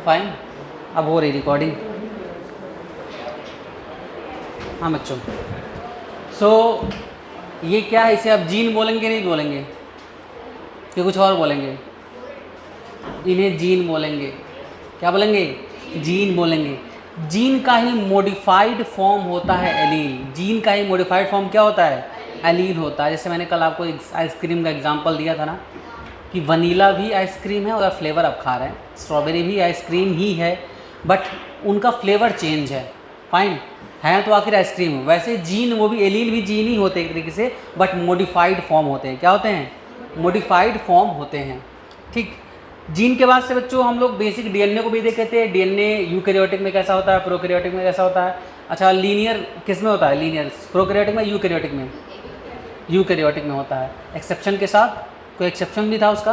Fine, अब हो रही रिकॉर्डिंग। हाँ बच्चों, सो ये क्या है, इसे आप जीन बोलेंगे नहीं बोलेंगे कि कुछ और बोलेंगे? इन्हें जीन बोलेंगे। क्या बोलेंगे? जीन बोलेंगे। जीन का ही मॉडिफाइड फॉर्म होता है एलील। जीन का ही मॉडिफाइड फॉर्म क्या होता है? एलील होता है। जैसे मैंने कल आपको आइसक्रीम का एग्जांपल दिया था ना कि वनीला भी आइसक्रीम है और फ्लेवर आप खा रहे हैं, स्ट्रॉबेरी भी आइसक्रीम ही है बट उनका फ्लेवर चेंज है। फाइन, है तो आखिर आइसक्रीम। वैसे जीन, वो भी एलील भी जीन ही होते हैं एक तरीके से, बट मॉडिफाइड फॉर्म होते हैं। क्या होते हैं? मॉडिफाइड फॉर्म होते हैं। ठीक, जीन के बाद से बच्चों हम लोग बेसिक डीएनए को भी देख लेते हैं। डीएनए यूकैरियोटिक में कैसा होता है, प्रोकैरियोटिक में कैसा होता है। अच्छा, लीनियर किस में होता है? लीनियर प्रोकैरियोटिक में, यूकैरियोटिक में? यूकैरियोटिक में होता है, एक्सेप्शन के साथ। कोई एक्सेप्शन भी था उसका?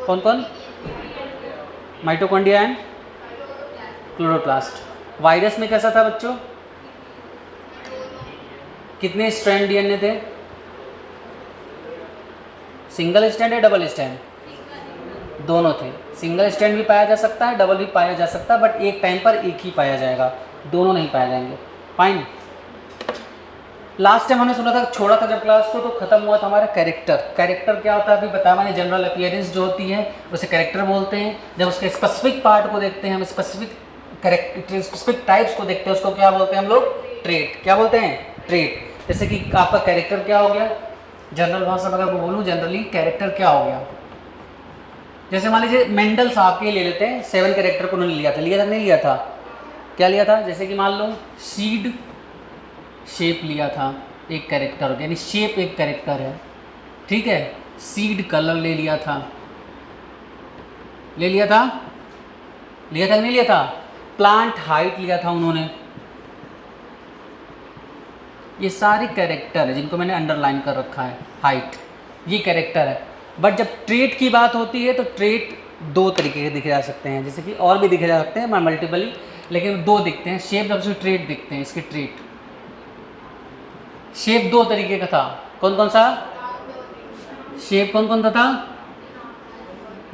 कौन कौन? Mitochondria and chloroplast. वायरस में कैसा था बच्चों? कितने स्ट्रैंड डीएनए थे? सिंगल स्ट्रैंड या डबल स्ट्रैंड? दोनों थे। सिंगल स्ट्रैंड भी पाया जा सकता है, डबल भी पाया जा सकता है, बट एक टाइम पर एक ही पाया जाएगा, दोनों नहीं पाए जाएंगे। फाइन। लास्ट टाइम हमने सुना था, छोड़ा था जब क्लास को, तो खत्म हुआ था हमारा कैरेक्टर। कैरेक्टर क्या होता है अभी बताया मैंने। जनरल अपीयरेंस जो होती है उसे कैरेक्टर बोलते हैं। जब उसके स्पेसिफिक पार्ट को देखते हैं हम, स्पेसिफिक कैरेक्टर, स्पेसिफिक टाइप्स को देखते हैं, उसको क्या बोलते हैं हम लोग? ट्रेट। क्या बोलते हैं? ट्रेट। जैसे कि आपका कैरेक्टर क्या हो गया, जनरल भाषा में अगर मैं बोलूँ जनरली कैरेक्टर क्या हो गया। जैसे मान लीजिए मेंडल साहब के ले लेते हैं, 7 कैरेक्टर को उन्होंने लिया था नहीं लिया था? क्या लिया था? जैसे कि मान लो सीड शेप लिया था, एक कैरेक्टर, यानी शेप एक कैरेक्टर है, ठीक है। सीड कलर ले लिया था, लिया था कि नहीं लिया था? प्लांट हाइट लिया था उन्होंने। ये सारे कैरेक्टर है जिनको मैंने अंडरलाइन कर रखा है। हाइट ये कैरेक्टर है। बट जब ट्रेट की बात होती है तो ट्रेट दो तरीके के दिखे जा सकते हैं, जैसे कि और भी दिखे जा सकते हैं मल्टीपली, लेकिन दो दिखते हैं। शेप जब से ट्रेट दिखते हैं, इसके ट्रेट शेप दो तरीके का था। कौन कौन सा शेप? कौन कौन सा था?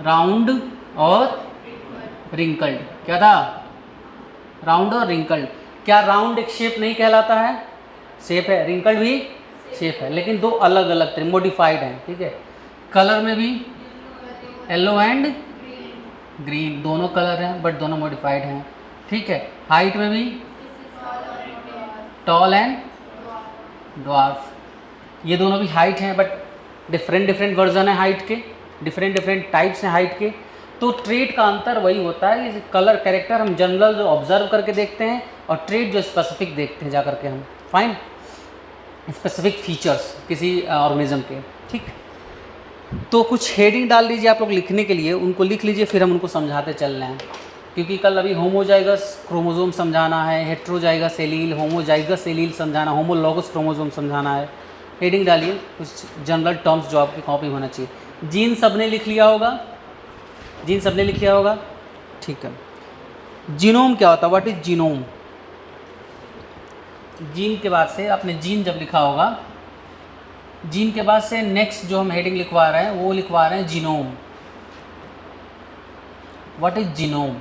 राउंड और रिंकल्ड। क्या था? राउंड और रिंकल्ड। क्या राउंड एक शेप नहीं कहलाता है? शेप है। रिंकल्ड भी शेप है, लेकिन दो अलग अलग तरह मॉडिफाइड हैं, ठीक है। कलर में भी येलो एंड ग्रीन दोनों कलर हैं, बट दोनों मॉडिफाइड हैं, ठीक है। हाइट में भी टॉल एंड ड्वार्फ, ये दोनों भी हाइट हैं, बट डिफरेंट वर्जन है हाइट के, डिफरेंट टाइप्स हैं हाइट के। तो ट्रेट का अंतर वही होता है कि कलर कैरेक्टर हम जनरल जो ऑब्जर्व करके देखते हैं, और ट्रेट जो स्पेसिफिक देखते हैं जा करके हम। फाइन, स्पेसिफिक फीचर्स किसी ऑर्गेनिज्म के, ठीक। तो कुछ हेडिंग डाल लीजिए आप लोग लिखने के लिए, उनको लिख लीजिए, फिर हम उनको समझाते चल रहे हैं। क्योंकि कल अभी होमोजाइगस क्रोमोसोम समझाना है, हेट्रोजाइगस एलील, होमोजाइगस एलील समझाना, होमोलॉगस क्रोमोसोम समझाना है। हेडिंग डालिए कुछ जनरल टर्म्स जो आपकी कॉपी होना चाहिए। जीन सबने लिख लिया होगा? जीन सबने लिख लिया होगा, ठीक है। जीनोम क्या होता है? What is genome? जीन के बाद से आपने जीन जब लिखा होगा, जीन के बाद से नेक्स्ट जो हम हेडिंग लिखवा रहे हैं वो लिखवा रहे हैं जीनोम। What is genome?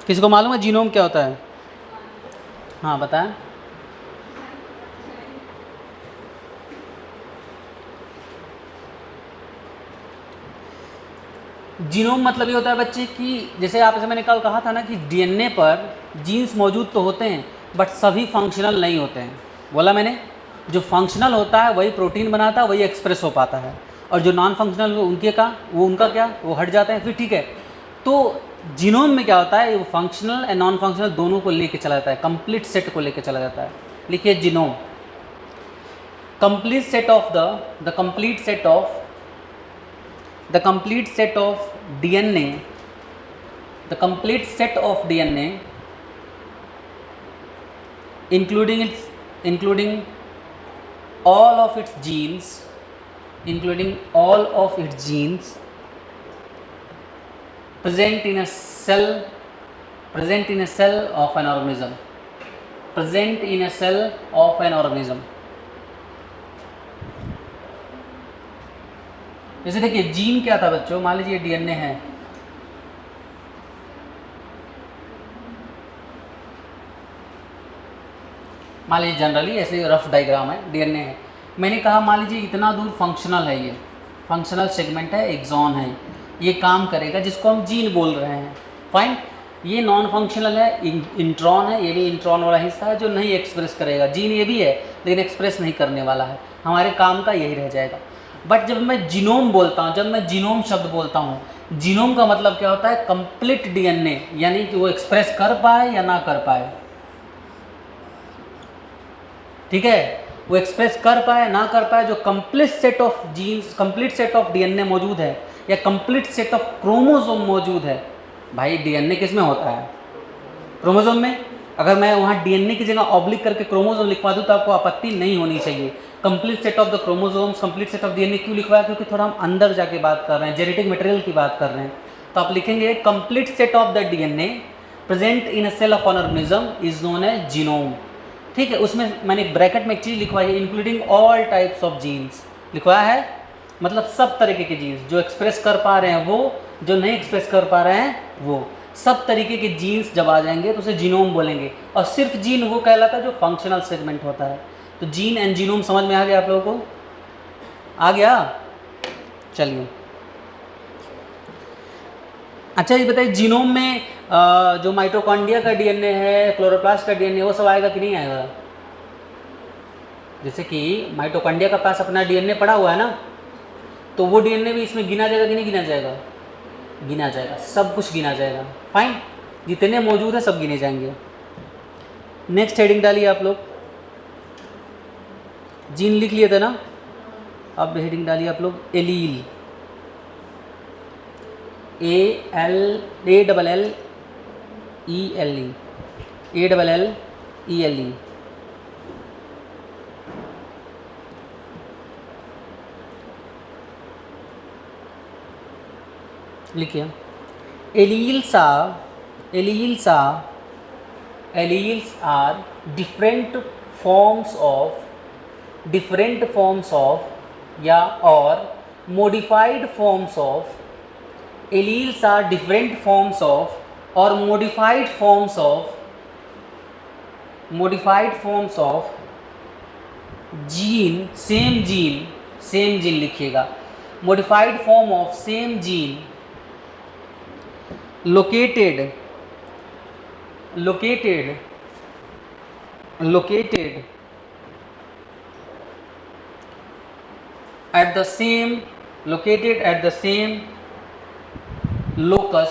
किसी को मालूम है जीनोम क्या होता है? हाँ बताएं। जीनोम मतलब ये होता है बच्चे कि जैसे आपसे मैंने कल कहा था ना कि डीएनए पर जीन्स मौजूद तो होते हैं, बट सभी फंक्शनल नहीं होते हैं। बोला मैंने, जो फंक्शनल होता है वही प्रोटीन बनाता है, वही एक्सप्रेस हो पाता है, और जो नॉन फंक्शनल उनका क्या, वो हट जाते हैं फिर, ठीक है। तो जीनोम में क्या होता है, वो फंक्शनल एंड नॉन फंक्शनल दोनों को लेके चला जाता है, कंप्लीट सेट को लेके चला जाता है। लिखिए genome, complete set of the complete set of the complete set of DNA, the complete set of DNA including all of its genes, including all of its genes present in a cell of an organism, present in a cell of an organism। जैसे देखिए gene क्या था बच्चों, मान लीजिए DNA है, मान लीजिए जनरली ऐसे रफ डायग्राम है, डीएनए है, मैंने कहा मान लीजिए इतना दूर फंक्शनल है, ये फंक्शनल सेगमेंट है, एक्सॉन है, ये काम करेगा जिसको हम जीन बोल रहे हैं, फाइन। ये नॉन फंक्शनल है, इंट्रॉन है, ये भी इंट्रॉन वाला हिस्सा है जो नहीं एक्सप्रेस करेगा, जीन ये भी है लेकिन एक्सप्रेस नहीं करने वाला है, हमारे काम का यही रह जाएगा। बट जब मैं जीनोम बोलता हूँ, जब मैं जीनोम शब्द बोलता हूँ, जीनोम का मतलब क्या होता है, कंप्लीट डीएनए, यानी कि वो एक्सप्रेस कर पाए या ना कर पाए, ठीक है, वो एक्सप्रेस कर पाए ना कर पाए, जो complete set of genes, complete set of DNA मौजूद है या कंप्लीट सेट ऑफ क्रोमोसोम मौजूद है। भाई डीएनए किस में होता है, क्रोमोसोम में। अगर मैं वहाँ डीएनए की जगह ऑब्लिक करके क्रोमोसोम लिखवा दूँ तो आपको आपत्ति नहीं होनी चाहिए। Complete set of the chromosomes, complete set of DNA क्यों लिखवाया, क्योंकि थोड़ा हम अंदर जाके बात कर रहे हैं, जेनेटिक मटेरियल की बात कर रहे हैं, तो आप लिखेंगे complete set of the DNA present in a cell of an organism is known as genome, ठीक है। उसमें मैंने ब्रैकेट में एक चीज़ लिखवाई है, including all types of genes लिखवाया है, मतलब सब तरीके के जीन्स, जो एक्सप्रेस कर पा रहे हैं वो, जो नहीं एक्सप्रेस कर पा रहे हैं वो, सब तरीके के जीन्स जब आ जाएंगे तो उसे जीनोम बोलेंगे। और सिर्फ जीन वो कहलाता है जो फंक्शनल सेगमेंट होता है। तो जीन एंड जीनोम समझ में आ गया आप लोगों को, आ गया, चलिए। अच्छा ये बताइए जीनोम में जो माइटोकॉन्ड्रिया का डीएनए है, क्लोरोप्लास्ट का डीएनए, वो सब आएगा कि नहीं आएगा। जैसे कि माइटोकॉन्ड्रिया का पास अपना डीएनए पड़ा हुआ है ना, तो वो डीएनए भी इसमें गिना जाएगा कि नहीं गिना जाएगा, गिना जाएगा, सब कुछ गिना जाएगा, फाइन, जितने मौजूद है सब गिने जाएंगे। नेक्स्ट हेडिंग डालिए आप लोग, जीन लिख लिए थे ना, अब हेडिंग डालिए आप लोग एलील, ALLELE लिखिए। Alleles are different forms of या और modified forms of, alleles are different forms of or modified forms of gene, same gene लिखिएगा, modified form of same gene located at the same locus,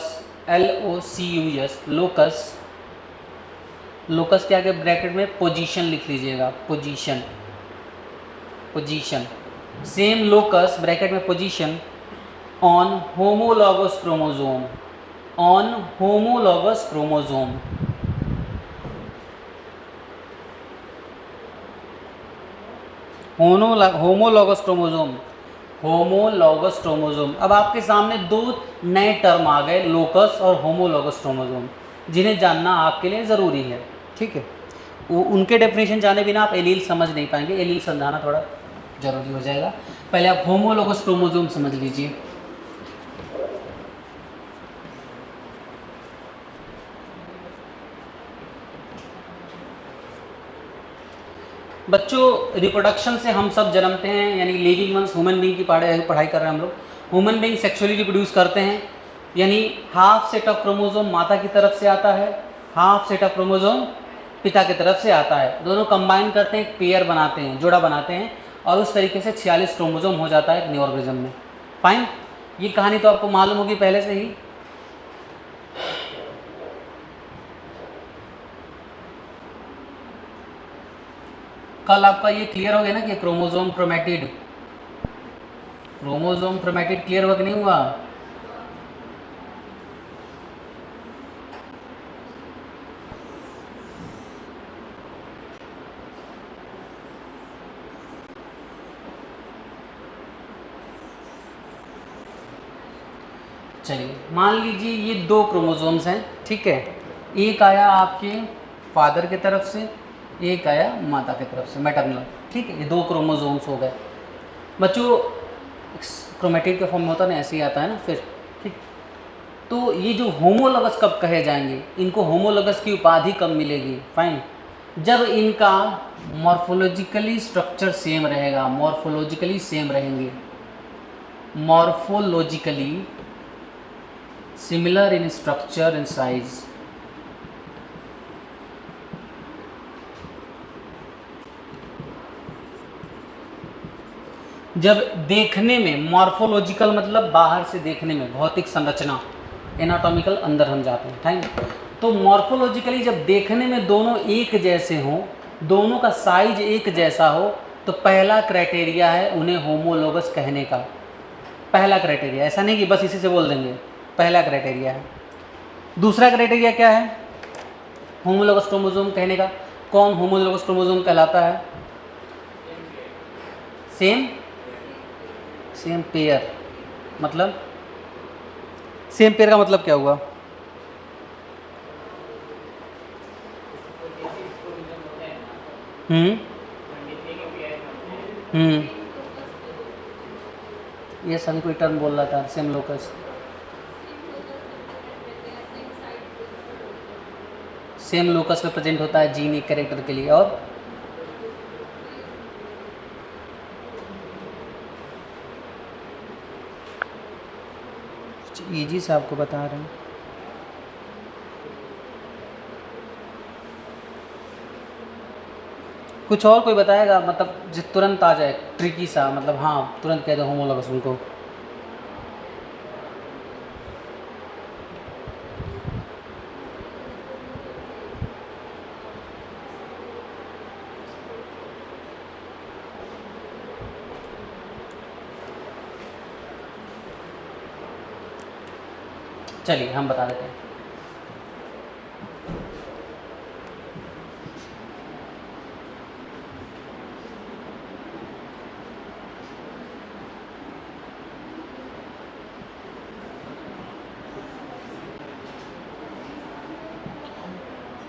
locus के आगे bracket में position लिख लीजिएगा, position, same locus bracket में position on homologous chromosome. अब आपके सामने दो नए टर्म आ गए, लोकस और होमोलॉगस क्रोमोसोम, जिन्हें जानना आपके लिए ज़रूरी है, ठीक है। उनके डेफिनेशन जाने बिना आप एलील समझ नहीं पाएंगे, एलील समझाना थोड़ा ज़रूरी हो जाएगा। पहले आप होमोलॉगस क्रोमोसोम समझ लीजिए। बच्चों रिप्रोडक्शन से हम सब जन्मते हैं, यानी लिविंग वंस, ह्यूमन बीइंग की पढ़ाई कर रहे हैं हम लोग। ह्यूमन बीइंग सेक्सुअली रिप्रोड्यूस करते हैं, यानी हाफ सेट ऑफ क्रोमोसोम माता की तरफ से आता है, हाफ सेट ऑफ क्रोमोसोम पिता की तरफ से आता है, दोनों कंबाइन करते हैं, एक पेयर बनाते हैं, जोड़ा बनाते हैं, और उस तरीके से 46 क्रोमोसोम हो जाता है न्यू ऑर्गेनिज्म में, फाइन। ये कहानी तो आपको मालूम होगी पहले से ही। कल आपका ये क्लियर हो गया ना कि क्रोमोसोम क्रोमैटिड क्लियर हुआ कि नहीं हुआ। चलिए मान लीजिए ये दो क्रोमोसोम्स हैं, ठीक है, एक आया आपके फादर की तरफ से, एक आया माता की तरफ से, मैटरनल, ठीक है, ये दो क्रोमोसोम्स हो गए। बच्चों क्रोमेटिड के फॉर्म में होता है ना, ऐसे ही आता है ना फिर, ठीक। तो ये जो होमोलॉगस कब कहे जाएंगे, इनको होमोलॉगस की उपाधि कब मिलेगी, फाइन, जब इनका मॉर्फोलॉजिकली स्ट्रक्चर सेम रहेगा, मॉर्फोलॉजिकली सेम रहेंगे, morphologically similar in structure and size. जब देखने में, मॉर्फोलॉजिकल मतलब बाहर से देखने में, भौतिक संरचना, एनाटॉमिकल अंदर हम जाते हैं, ठीक। तो मॉर्फोलॉजिकली जब देखने में दोनों एक जैसे हों, दोनों का साइज एक जैसा हो, तो पहला क्राइटेरिया है उन्हें होमोलोगस कहने का। पहला क्राइटेरिया, ऐसा नहीं कि बस इसी से बोल देंगे, पहला क्राइटेरिया है। दूसरा क्राइटेरिया क्या है होमोलोगस क्रोमोसोम कहने का? कौन होमोलोगस क्रोमोसोम कहलाता है? Same pair. मतलब सेम पेयर का मतलब क्या हुआ? ये सभी कोई टर्म बोल रहा था, सेम लोकस। सेम लोकस में प्रेजेंट होता है जीन एक कैरेक्टर के लिए। और इजी से आपको बता रहे हैं। कुछ और कोई बताएगा, मतलब जो तुरंत आ जाए, ट्रिकी सा, मतलब हाँ तुरंत कह दो होमोलॉगस उनको। चलिए हम बता देते हैं।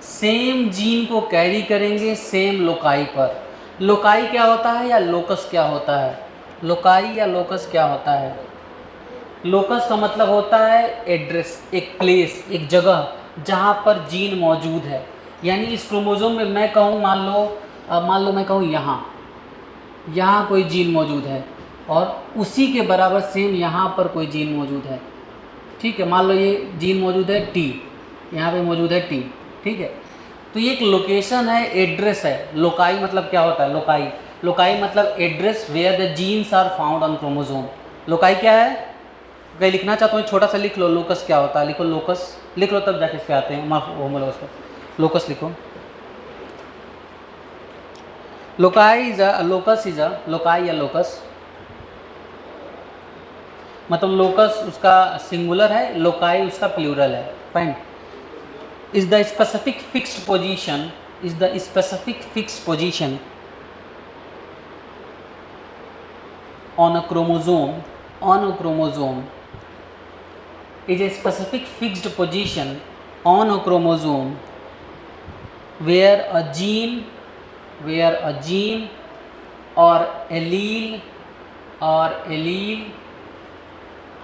सेम जीन को कैरी करेंगे सेम लोकाई पर। लोकाई क्या होता है या लोकस क्या होता है? लोकाई या लोकस क्या होता है? लोकस का मतलब होता है एड्रेस, एक प्लेस, एक जगह जहाँ पर जीन मौजूद है। यानी इस क्रोमोसोम में मैं कहूँ, मान लो मैं कहूँ यहाँ कोई जीन मौजूद है और उसी के बराबर सेम यहाँ पर कोई जीन मौजूद है, ठीक है। मान लो ये जीन मौजूद है टी, यहाँ पे मौजूद है टी, ठीक है। तो ये एक लोकेशन है, एड्रेस है। लोकाई मतलब क्या होता है? लोकाई मतलब address where the genes are found on chromosome. Loci क्या है? कहीं लिखना चाहता हूँ, छोटा सा लिख लो, लोकस क्या होता है, लिखो लोकस, लिख लो तब जाके इस पे आते हैं होमोलॉगस पर। लोकस लिखो। लोकाई इज अ लोकाई या लोकस मतलब लोकस उसका सिंगुलर है, लोकाई उसका प्लूरल है, fine. is the specific fixed position on a chromosome is a specific fixed position on a chromosome where a gene or allele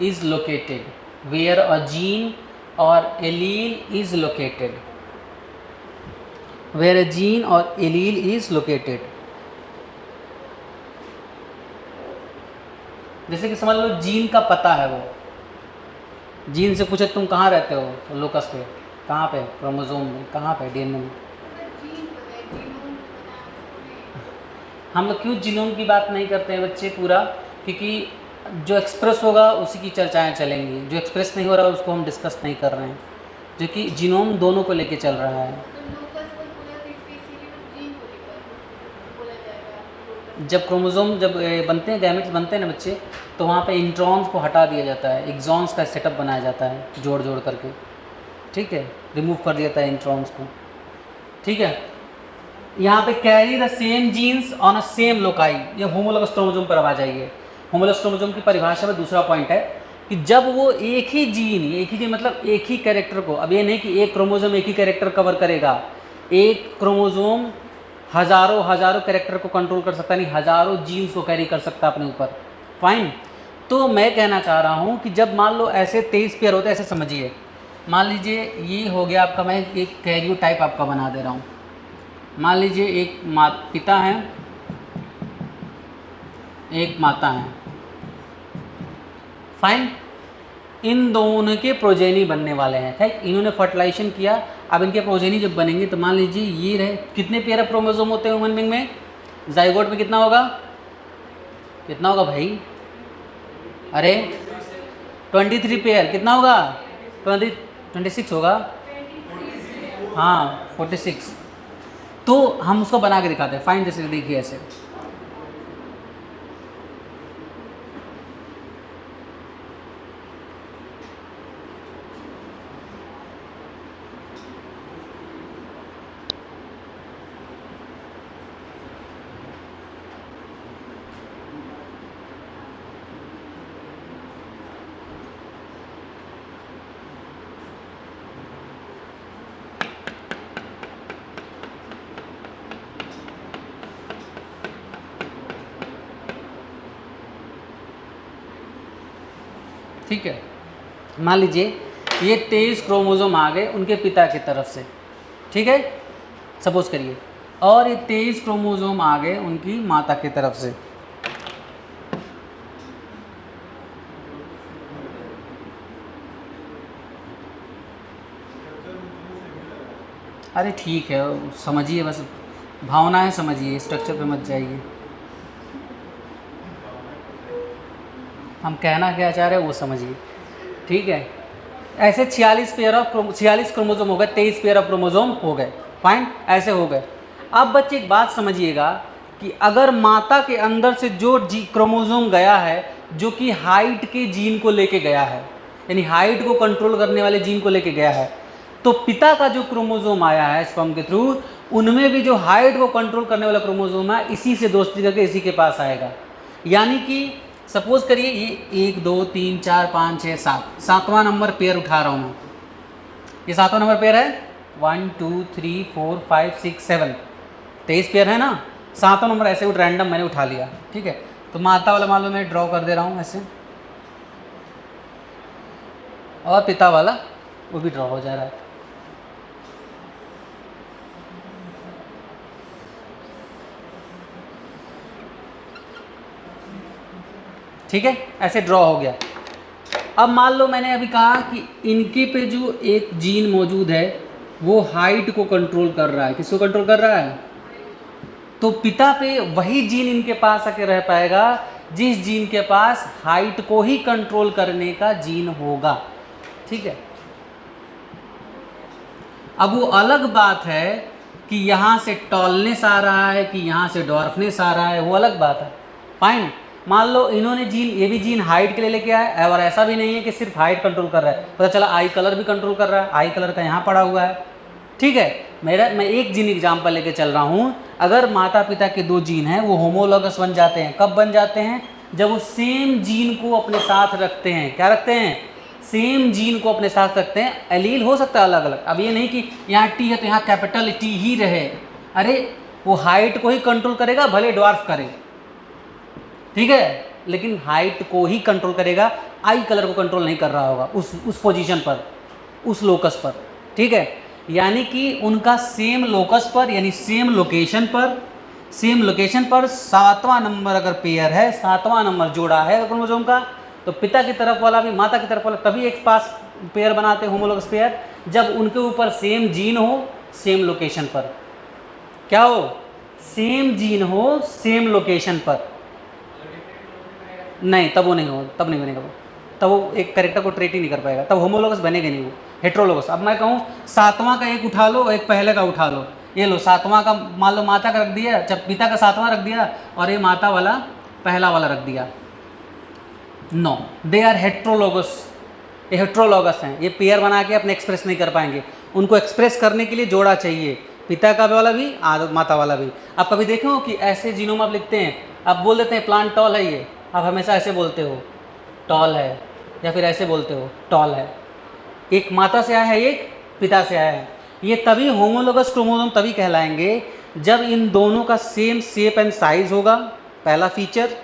is located, where a gene or allele is located, where a gene or allele is located। जैसे कि समझ लो gene का पता है, वो gene से पूछे तुम कहाँ रहते हो, तो लोकस पे, कहाँ पे, क्रोमोसोम में, कहाँ पे, डीएनए में। हम लोग क्यों जीनोम की बात नहीं करते हैं बच्चे पूरा, क्योंकि जो एक्सप्रेस होगा उसी की चर्चाएं चलेंगी, जो एक्सप्रेस नहीं हो रहा उसको हम डिस्कस नहीं कर रहे हैं, जो कि जीनोम दोनों को लेके चल रहा है। जब क्रोमोसोम बनते हैं, गैमेट्स बनते हैं ना बच्चे, तो वहाँ पे इंट्रॉन्स को हटा दिया जाता है, एक्सॉन्स का सेटअप बनाया जाता है जोड़ करके, ठीक है, रिमूव कर दिया जाता है इंट्रॉन्स को, ठीक है। यहाँ पे carry the same genes on a same loci, ये होमोलॉगस क्रोमोसोम पर अब आ जाइए। होमोलॉगस क्रोमोसोम की परिभाषा में दूसरा पॉइंट है कि जब वो एक ही जीन मतलब एक ही कैरेक्टर को, अब ये नहीं कि एक क्रोमोसोम एक ही कैरेक्टर कवर करेगा, एक क्रोमोसोम हजारों कैरेक्टर को कंट्रोल कर सकता, नहीं हजारों जीन्स को कैरी कर सकता अपने ऊपर, फाइन। तो मैं कहना चाह रहा हूँ कि जब मान लो ऐसे 23 पेयर होते हैं, ऐसे समझिए, मान लीजिए ये हो गया आपका, मैं एक कैरियो टाइप आपका बना दे रहा हूँ। मान लीजिए एक पिता है, एक माता है, फाइन। इन दोनों के प्रोजेनी बनने वाले हैं, ठीक। इन्होंने फर्टिलाइजेशन किया, अब इनके प्रोजेनी जब बनेंगे तो मान लीजिए ये रहे, कितने पेयर ऑफ क्रोमोसोम होते हैं ह्यूमन बीइंग में? जाइगोट में कितना होगा, कितना होगा भाई? अरे 23 पेयर, कितना होगा? 26 होगा, हाँ 46। तो हम उसको बना के दिखाते हैं, फाइन। जैसे देखिए ऐसे, ठीक है। मान लीजिए ये 23 क्रोमोसोम आ गए उनके पिता की तरफ से, ठीक है, सपोज करिए, और ये 23 क्रोमोसोम आ गए उनकी माता की तरफ से। अरे ठीक है, समझिए, बस भावनाएं समझिए, स्ट्रक्चर पे मत जाइए। हम कहना क्या चाह रहे हैं वो समझिए, ठीक है। ऐसे 46 क्रोमोसोम हो गए, 23 पेयर ऑफ क्रोमोसोम हो गए, फाइन, ऐसे हो गए। अब बच्चे एक बात समझिएगा कि अगर माता के अंदर से जो क्रोमोसोम गया है जो कि हाइट के जीन को लेके गया है, यानी हाइट को कंट्रोल करने वाले जीन को लेके गया है, तो पिता का जो क्रोमोसोम आया है स्पर्म के थ्रू, उनमें भी जो हाइट को कंट्रोल करने वाला क्रोमोसोम है इसी से दोस्ती करके इसी के पास आएगा। यानी कि सपोज करिए ये 1 2 3 4 5 6 7, 7वां नंबर पेयर उठा रहा हूँ मैं, ये 7वां नंबर पेयर है, 1 2 3 4 5 6 7, 23 पेयर है ना, 7वां नंबर ऐसे उठ रैंडम मैंने उठा लिया, ठीक है। तो माता वाला मान लो मैं ड्रॉ कर दे रहा हूँ ऐसे, और पिता वाला वो भी ड्रॉ हो जा रहा है। ठीक है, ऐसे ड्रॉ हो गया। अब मान लो मैंने अभी कहा कि इनके पे जो एक जीन मौजूद है वो हाइट को कंट्रोल कर रहा है, किसको कंट्रोल कर रहा है? तो पिता पे वही जीन इनके पास आके रह पाएगा जिस जीन के पास हाइट को ही कंट्रोल करने का जीन होगा, ठीक है। अब वो अलग बात है कि यहाँ से टॉलनेस आ रहा है कि यहाँ से डॉर्फनेस आ रहा है, वो अलग बात है, फाइन। मान लो इन्होंने जीन, ये भी जीन हाइट के लिए लेके आया है, और ऐसा भी नहीं है कि सिर्फ हाइट कंट्रोल कर रहा है, पता चला आई कलर भी कंट्रोल कर रहा है, आई कलर का यहाँ पड़ा हुआ है, ठीक है। मैं एक जीन एग्जाम्पल लेके चल रहा हूँ। अगर माता पिता के 2 जीन हैं वो होमोलॉगस बन जाते हैं, कब बन जाते हैं? जब वो सेम जीन को अपने साथ रखते हैं। क्या रखते हैं? सेम जीन को अपने साथ रखते हैं। एलील हो सकता है अलग अलग, अब ये नहीं कि यहाँ टी है तो यहाँ कैपिटल टी ही रहे, अरे वो हाइट को ही कंट्रोल करेगा भले ड्वार्फ करे, ठीक है, लेकिन हाइट को ही कंट्रोल करेगा, आई कलर को कंट्रोल नहीं कर रहा होगा उस पोजीशन पर, उस लोकस पर, ठीक है। यानी कि उनका सेम लोकस पर यानी सेम लोकेशन पर 7वां नंबर अगर पेयर है, 7वां नंबर जोड़ा है क्रोमोसोम का, तो पिता की तरफ वाला भी माता की तरफ वाला तभी एक पास पेयर बनाते हैं, होमोलोगस पेयर, जब उनके ऊपर सेम जीन हो सेम लोकेशन पर। क्या हो? सेम जीन हो सेम लोकेशन पर। नहीं, तब वो नहीं हो, तब नहीं बनेगा वो, तब वो एक कैरेक्टर को ट्रेट ही नहीं कर पाएगा, तब होमोलोगस बनेगा नहीं, वो हेट्रोलोगस। अब मैं कहूँ 7वां का एक उठा लो, एक पहले का उठा लो, ये लो 7वां का मान लो माता का रख दिया, जब पिता का 7वां रख दिया, और ये माता वाला पहला वाला रख दिया, नो, दे आर हेट्रोलोगस, ये हेट्रोलोगस हैं, ये पेयर बना के अपने एक्सप्रेस नहीं कर पाएंगे, उनको एक्सप्रेस करने के लिए जोड़ा चाहिए, पिता का वाला भी माता वाला भी। आप कभी देखे हो कि ऐसे जीनोम आप लिखते हैं, आप बोल देते हैं प्लांट टॉल है, ये आप हमेशा ऐसे बोलते हो टॉल है, या फिर ऐसे बोलते हो टॉल है, एक माता से आया है एक पिता से आया है। ये तभी होमोलोगस क्रोमोसोम तभी कहलाएंगे जब इन दोनों का सेम शेप एंड साइज होगा, पहला फीचर।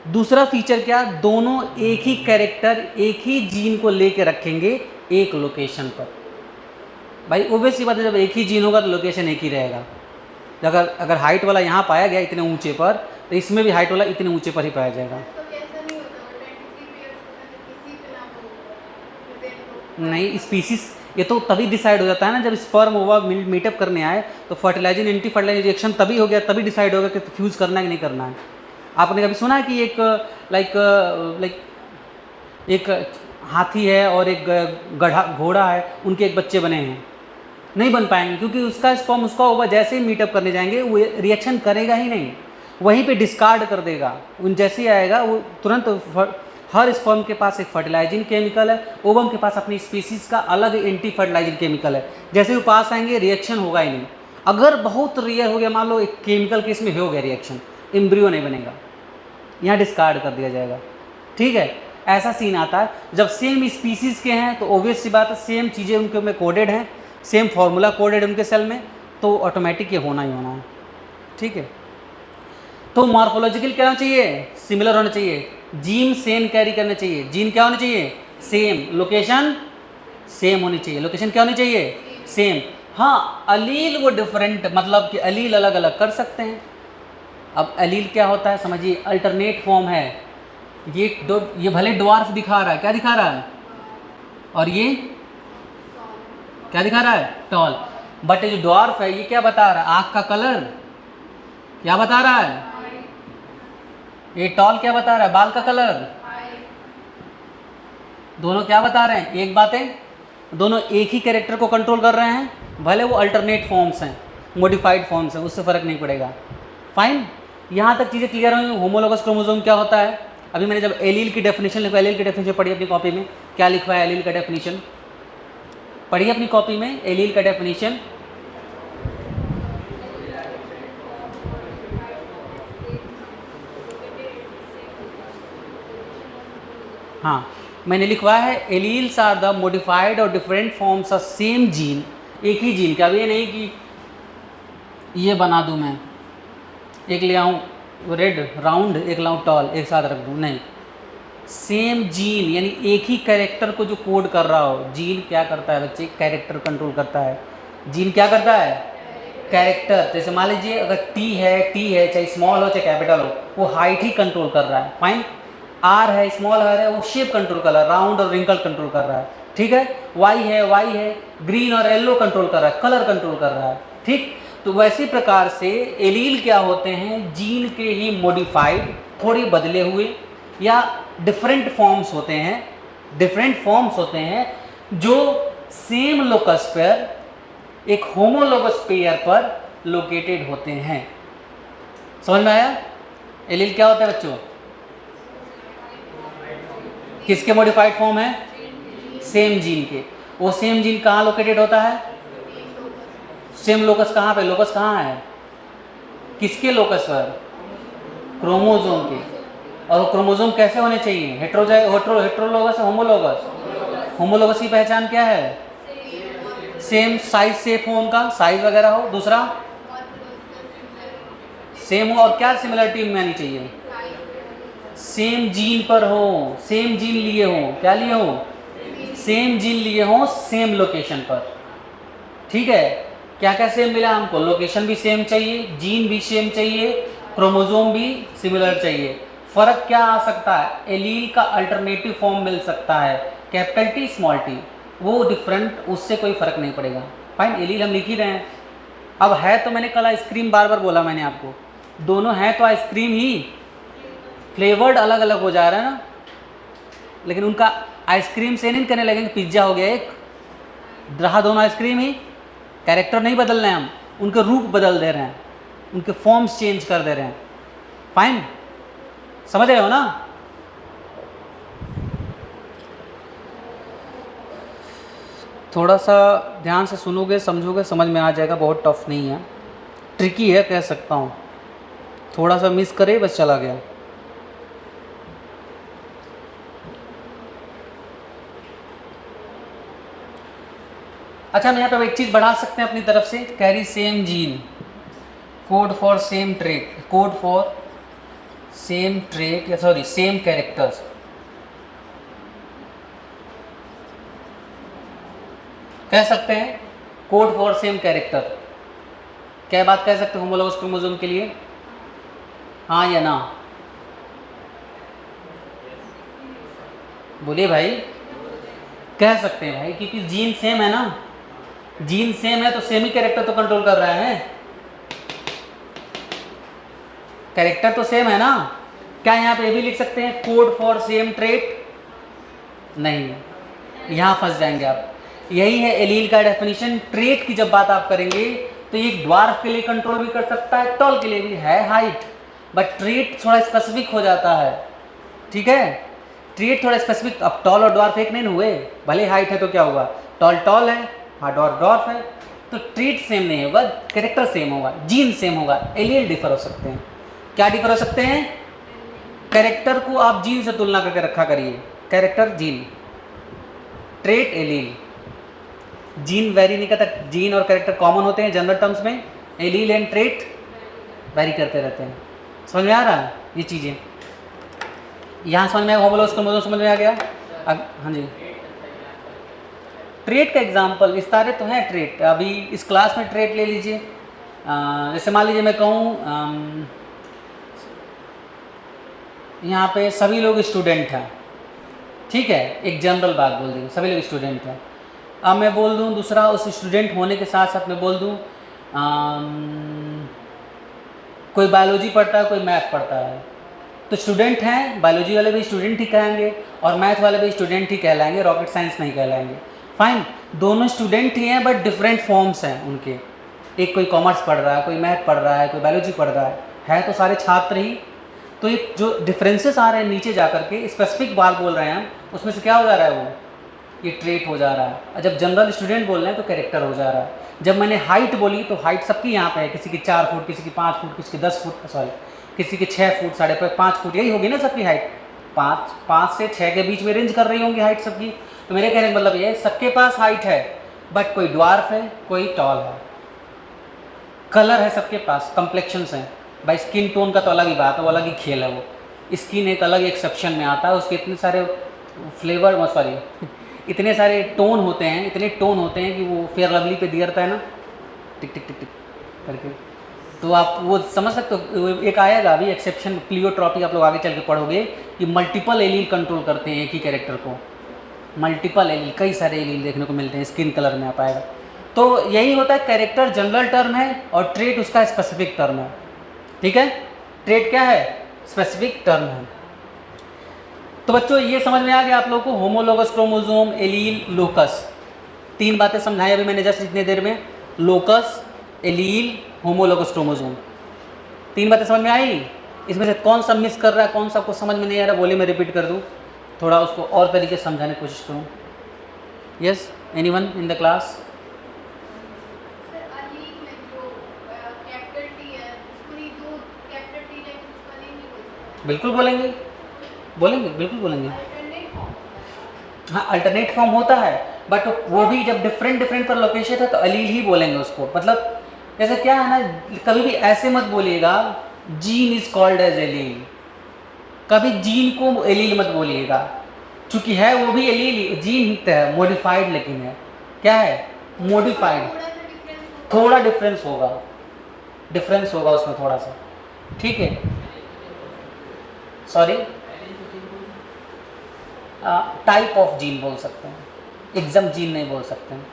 दूसरा फीचर क्या, दोनों एक ही कैरेक्टर एक ही जीन को लेके रखेंगे एक लोकेशन पर। भाई ओबियस सी बात है, जब एक ही जीन होगा तो लोकेशन एक ही रहेगा। अगर हाइट वाला यहाँ पाया गया इतने ऊंचे पर, तो इसमें भी हाइट वाला इतने ऊंचे पर ही पाया जाएगा। नहीं, स्पीसीज ये तो तभी डिसाइड हो जाता है ना जब स्पर्म ओवा मीटअप करने आए, तो फर्टिलाइजिंग एंटी फर्टिलाइजिंग रिएक्शन तभी हो गया, तभी डिसाइड होगा कि फ्यूज़ करना है कि नहीं करना है। आपने कभी सुना है कि एक लाइक एक हाथी है और एक घोड़ा है, उनके एक बच्चे बने हैं? नहीं बन पाएंगे, क्योंकि उसका स्पर्म उसका ओवा जैसे ही मीटअप करने जाएंगे वो रिएक्शन करेगा ही नहीं, वहीं पे डिस्कार्ड कर देगा। उन जैसे ही आएगा वो तुरंत, हर स्पर्म के पास एक फर्टिलाइजिंग केमिकल है, ओवम के पास अपनी स्पीसीज का अलग एंटी फर्टिलाइजिंग केमिकल है। जैसे वो पास आएंगे रिएक्शन होगा ही नहीं। अगर बहुत रेयर हो गया, मान लो एक केमिकल केस में हो गया रिएक्शन, एम्ब्रियो नहीं बनेगा, यहाँ डिस्कार्ड कर दिया जाएगा। ठीक है, ऐसा सीन आता है। जब सेम स्पीसीज़ के हैं तो ऑब्वियस सी बात है, सेम चीज़ें उनके में कोडेड हैं, सेम फार्मूला कोडेड उनके सेल में, तो ऑटोमेटिक ये होना ही होना है। ठीक है, तो मॉर्फोलॉजिकल क्या होना चाहिए, सिमिलर होना चाहिए, जीन सेम कैरी करना चाहिए। जीन क्या होना चाहिए, सेम, लोकेशन सेम होनी चाहिए। लोकेशन क्या होनी चाहिए, सेम। हाँ, अलील वो डिफरेंट, मतलब कि अलील अलग अलग कर सकते हैं। अब अलील क्या होता है समझिए, अल्टरनेट फॉर्म है। ये भले ड्वार्फ दिखा रहा है, क्या दिखा रहा है, और ये क्या दिखा रहा है, टॉल। बट ये जो ड्वार्फ है ये क्या बता रहा है, आँख का कलर क्या बता रहा है, ये टॉल क्या बता रहा है, बाल का कलर। दोनों क्या बता रहे हैं, एक बात है, दोनों एक ही कैरेक्टर को कंट्रोल कर रहे हैं, भले वो अल्टरनेट फॉर्म्स हैं, मॉडिफाइड फॉर्म्स हैं, उससे फ़र्क नहीं पड़ेगा। फाइन, यहाँ तक चीज़ें क्लियर हुई। होमोलोगस क्रोमोसोम क्या होता है, अभी मैंने जब एलील की डेफिनेशन लिखा, एलील की डेफिनेशन पढ़ी अपनी कॉपी में, क्या लिखा है एलील का डेफिनेशन, पढ़िए अपनी कॉपी में एलील का डेफिनेशन। हाँ, मैंने लिखवाया है एलील्स आर द मॉडिफाइड और different forms of same gene, एक ही जीन का। अब ये नहीं कि ये बना दूँ मैं, एक ले आऊँ रेड राउंड, एक लाऊं टॉल, एक साथ रख दूँ, नहीं, सेम जीन, यानी एक ही कैरेक्टर को जो कोड कर रहा हो। जीन क्या करता है बच्चे, कैरेक्टर कंट्रोल करता है। जीन क्या करता है, कैरेक्टर। जैसे मान लीजिए अगर टी है, चाहे स्मॉल हो चाहे कैपिटल हो, वो हाइट ही कंट्रोल कर रहा है। फाइन, आर है, स्मॉल आर है, वो शेप कंट्रोल कर रहा है, राउंड और रिंकल कंट्रोल कर रहा है। ठीक है, वाई है, ग्रीन और येलो कंट्रोल कर रहा है, कलर कंट्रोल कर रहा है। ठीक, तो वैसे प्रकार से एलील क्या होते हैं, जीन के ही मॉडिफाइड, थोड़े बदले हुए या डिफरेंट फॉर्म्स होते हैं, जो सेम लोकस पर, एक होमोलोगस पेयर पर लोकेटेड होते हैं। समझ में आया, एलील क्या होता है बच्चों, किसके मॉडिफाइड फॉर्म है, सेम जीन के। वो सेम जीन कहाँ लोकेटेड होता है, सेम लोकस कहाँ पे, लोकस कहाँ है, किसके लोकस पर, क्रोमोसोम के। और वो क्रोमोसोम कैसे होने चाहिए, हेट्रोलोगस, होमोलोगस की पहचान क्या है, सेम साइज, शेप हो उनका, साइज वगैरह हो। दूसरा सेम हो, और क्या सिमिलरिटी में आनी चाहिए, सेम जीन पर हो, सेम जीन लिए हो, क्या लिए हो, सेम जीन लिए हो, सेम लोकेशन पर। ठीक है, क्या क्या सेम मिला हमको, लोकेशन भी सेम चाहिए, जीन भी सेम चाहिए, क्रोमोसोम भी सिमिलर चाहिए। फर्क क्या आ सकता है, एलील का अल्टरनेटिव फॉर्म मिल सकता है, कैपिटल टी स्मॉल टी, वो डिफरेंट, उससे कोई फर्क नहीं पड़ेगा। फाइन, एलील हम लिख ही रहे हैं। अब है तो, मैंने कल आइसक्रीम बार बार बोला मैंने आपको, दोनों हैं तो आइसक्रीम ही, फ्लेवर्ड अलग अलग हो जा रहा है ना, लेकिन उनका आइसक्रीम से नहीं करने लगेंगे पिज्ज़ा हो गया एक, रहा दोनों आइसक्रीम ही, कैरेक्टर नहीं बदल रहे हैं हम, उनके रूप बदल दे रहे हैं, उनके फॉर्म्स चेंज कर दे रहे हैं। फाइन, समझ रहे हो ना। थोड़ा सा ध्यान से सुनोगे, समझोगे, समझ में आ जाएगा, बहुत टफ नहीं है, ट्रिकी है कह सकता हूँ। थोड़ा सा मिस करे बस चला गया। अच्छा, हम यहाँ पे एक चीज़ बढ़ा सकते हैं अपनी तरफ से, carry same gene, code for same trait, code for same trait या सॉरी सेम कैरेक्टर्स, कह सकते हैं कोड फॉर सेम कैरेक्टर। क्या बात कह सकते हैं होमोलोगस क्रोमोसोम के लिए, हाँ या ना? बोलिए भाई। कह सकते हैं भाई, क्योंकि जीन सेम है ना, जीन सेम है तो सेम ही कैरेक्टर तो कंट्रोल कर रहा है, कैरेक्टर तो सेम है ना। क्या यहाँ पे ये भी लिख सकते हैं कोड फॉर सेम ट्रेट? नहीं, यहाँ फंस जाएंगे आप। यही है एलील का डेफिनेशन। ट्रेट की जब बात आप करेंगे तो ये ड्वार्फ के लिए कंट्रोल भी कर सकता है, टॉल के लिए भी है, हाइट, बट ट्रेट थोड़ा स्पेसिफिक हो जाता है, ठीक है। ट्रेट थोड़ा स्पेसिफिक, अब टॉल और ड्वार्फ एक नहीं हुए, भले हाइट है तो क्या हुआ, टॉल टॉल है, हाँ ड्वार्फ है, तो ट्रेट सेम नहीं होगा, कैरेक्टर सेम होगा, जीन सेम होगा, एलील डिफर हो सकते हैं। क्या डिफर हो सकते हैं? कैरेक्टर को आप जीन से तुलना करके रखा करिए, character gene, trait allele. Gene very नहीं करता, जीन और कैरेक्टर कॉमन होते हैं जनरल टर्म्स में, एलील एंड ट्रेट वेरी करते रहते हैं। समझ में आ रहा है ये चीज़ें? यहाँ समझ में आया, होमोलोगस क्रोमोसोम समझ में आ गया? हाँ जी। ट्रेट का एग्जाम्पल इस तरह तो है, ट्रेट अभी इस क्लास में ट्रेट ले लीजिए। जैसे मान लीजिए मैं कहूँ यहाँ पे सभी लोग स्टूडेंट हैं, ठीक है, एक जनरल बात बोल देंगे, सभी लोग स्टूडेंट हैं। अब मैं बोल दूँ दूसरा, उस स्टूडेंट होने के साथ साथ मैं बोल दूँ कोई बायोलॉजी पढ़ता है, कोई मैथ पढ़ता है, तो स्टूडेंट हैं, बायोलॉजी वाले भी स्टूडेंट ही कहेंगे और मैथ वाले भी स्टूडेंट ही कहलाएंगे, रॉकेट साइंस नहीं कहलाएंगे। फाइन, दोनों स्टूडेंट ही हैं बट डिफरेंट फॉर्म्स हैं उनके, एक कोई कॉमर्स पढ़ रहा है, कोई मैथ पढ़ रहा है, कोई बायोलॉजी पढ़ रहा है तो सारे छात्र ही। तो ये जो डिफरेंसेस आ रहे हैं नीचे जा करके, स्पेसिफिक बात बोल रहे हैं हम, उसमें से क्या हो जा रहा है, वो ये ट्रेट हो जा रहा है। और जब जनरल स्टूडेंट बोल रहे हैं तो कैरेक्टर हो जा रहा है। जब मैंने हाइट बोली तो हाइट सबकी यहाँ पे है, किसी की 4 फुट, किसी की 5 फुट, किसी की 10 फुट, सॉरी किसी की 6 फुट, 5.5 फुट, यही होगी ना सबकी हाइट, 5 से 6 के बीच में रेंज कर रही होंगी हाइट सबकी। तो मेरे कहने का मतलब ये है सबके पास हाइट है, बट कोई ड्वार्फ है, कोई टॉल है, कलर है सबके पास, कम्प्लेक्शंस हैं। भाई स्किन टोन का तो अलग ही बात है, वो अलग ही खेल है, वो स्किन एक अलग एक्सेप्शन में आता है, उसके इतने सारे फ्लेवर, सॉरी इतने सारे टोन होते हैं, इतने टोन होते हैं कि वो फेयर लवली पे दिया रहता है ना, टिक टिक टिक टिक करके, तो आप वो समझ सकते हो। एक आएगा अभी एक्सेप्शन, प्लियोट्रॉपी, आप लोग आगे चल के पढ़ोगे कि मल्टीपल एलील कंट्रोल करते हैं एक ही कैरेक्टर को, मल्टीपल एलील, कई सारे एलील देखने को मिलते हैं, स्किन कलर में आप आएगा। तो यही होता है, कैरेक्टर जनरल टर्म है और ट्रेट उसका स्पेसिफिक टर्म है, ठीक है। ट्रेट क्या है? स्पेसिफिक टर्म है। तो बच्चों ये समझ में आ गया आप लोगों को, होमोलोगस क्रोमोसोम, एलील, लोकस, 3 बातें समझाई अभी मैंने जस्ट इतने देर में, लोकस, एलील, होमोलोगस क्रोमोसोम, 3 बातें समझ में आई। इसमें से कौन सा मिस कर रहा है, कौन सा आपको समझ में नहीं आ रहा, बोलिए मैं रिपीट कर दूँ, थोड़ा उसको और तरीके से समझाने की कोशिश करूँ। Yes, anyone in the class? बिल्कुल बोलेंगे, बोलेंगे, बिल्कुल बोलेंगे। हाँ, अल्टरनेट फॉर्म होता है, बट वो भी जब डिफरेंट पर लोकेशन है तो अलील ही बोलेंगे उसको। मतलब जैसे क्या है ना, कभी भी ऐसे मत बोलिएगा gene is called as allele, कभी जीन को एलील मत बोलिएगा, चूंकि है वो भी एलील, जीन ही है, मॉडिफाइड लेकिन है, क्या है, मॉडिफाइड, थोड़ा डिफरेंस होगा उसमें थोड़ा सा, ठीक है। सॉरी, टाइप ऑफ जीन बोल सकते हैं, एकदम जीन नहीं बोल सकते हैं,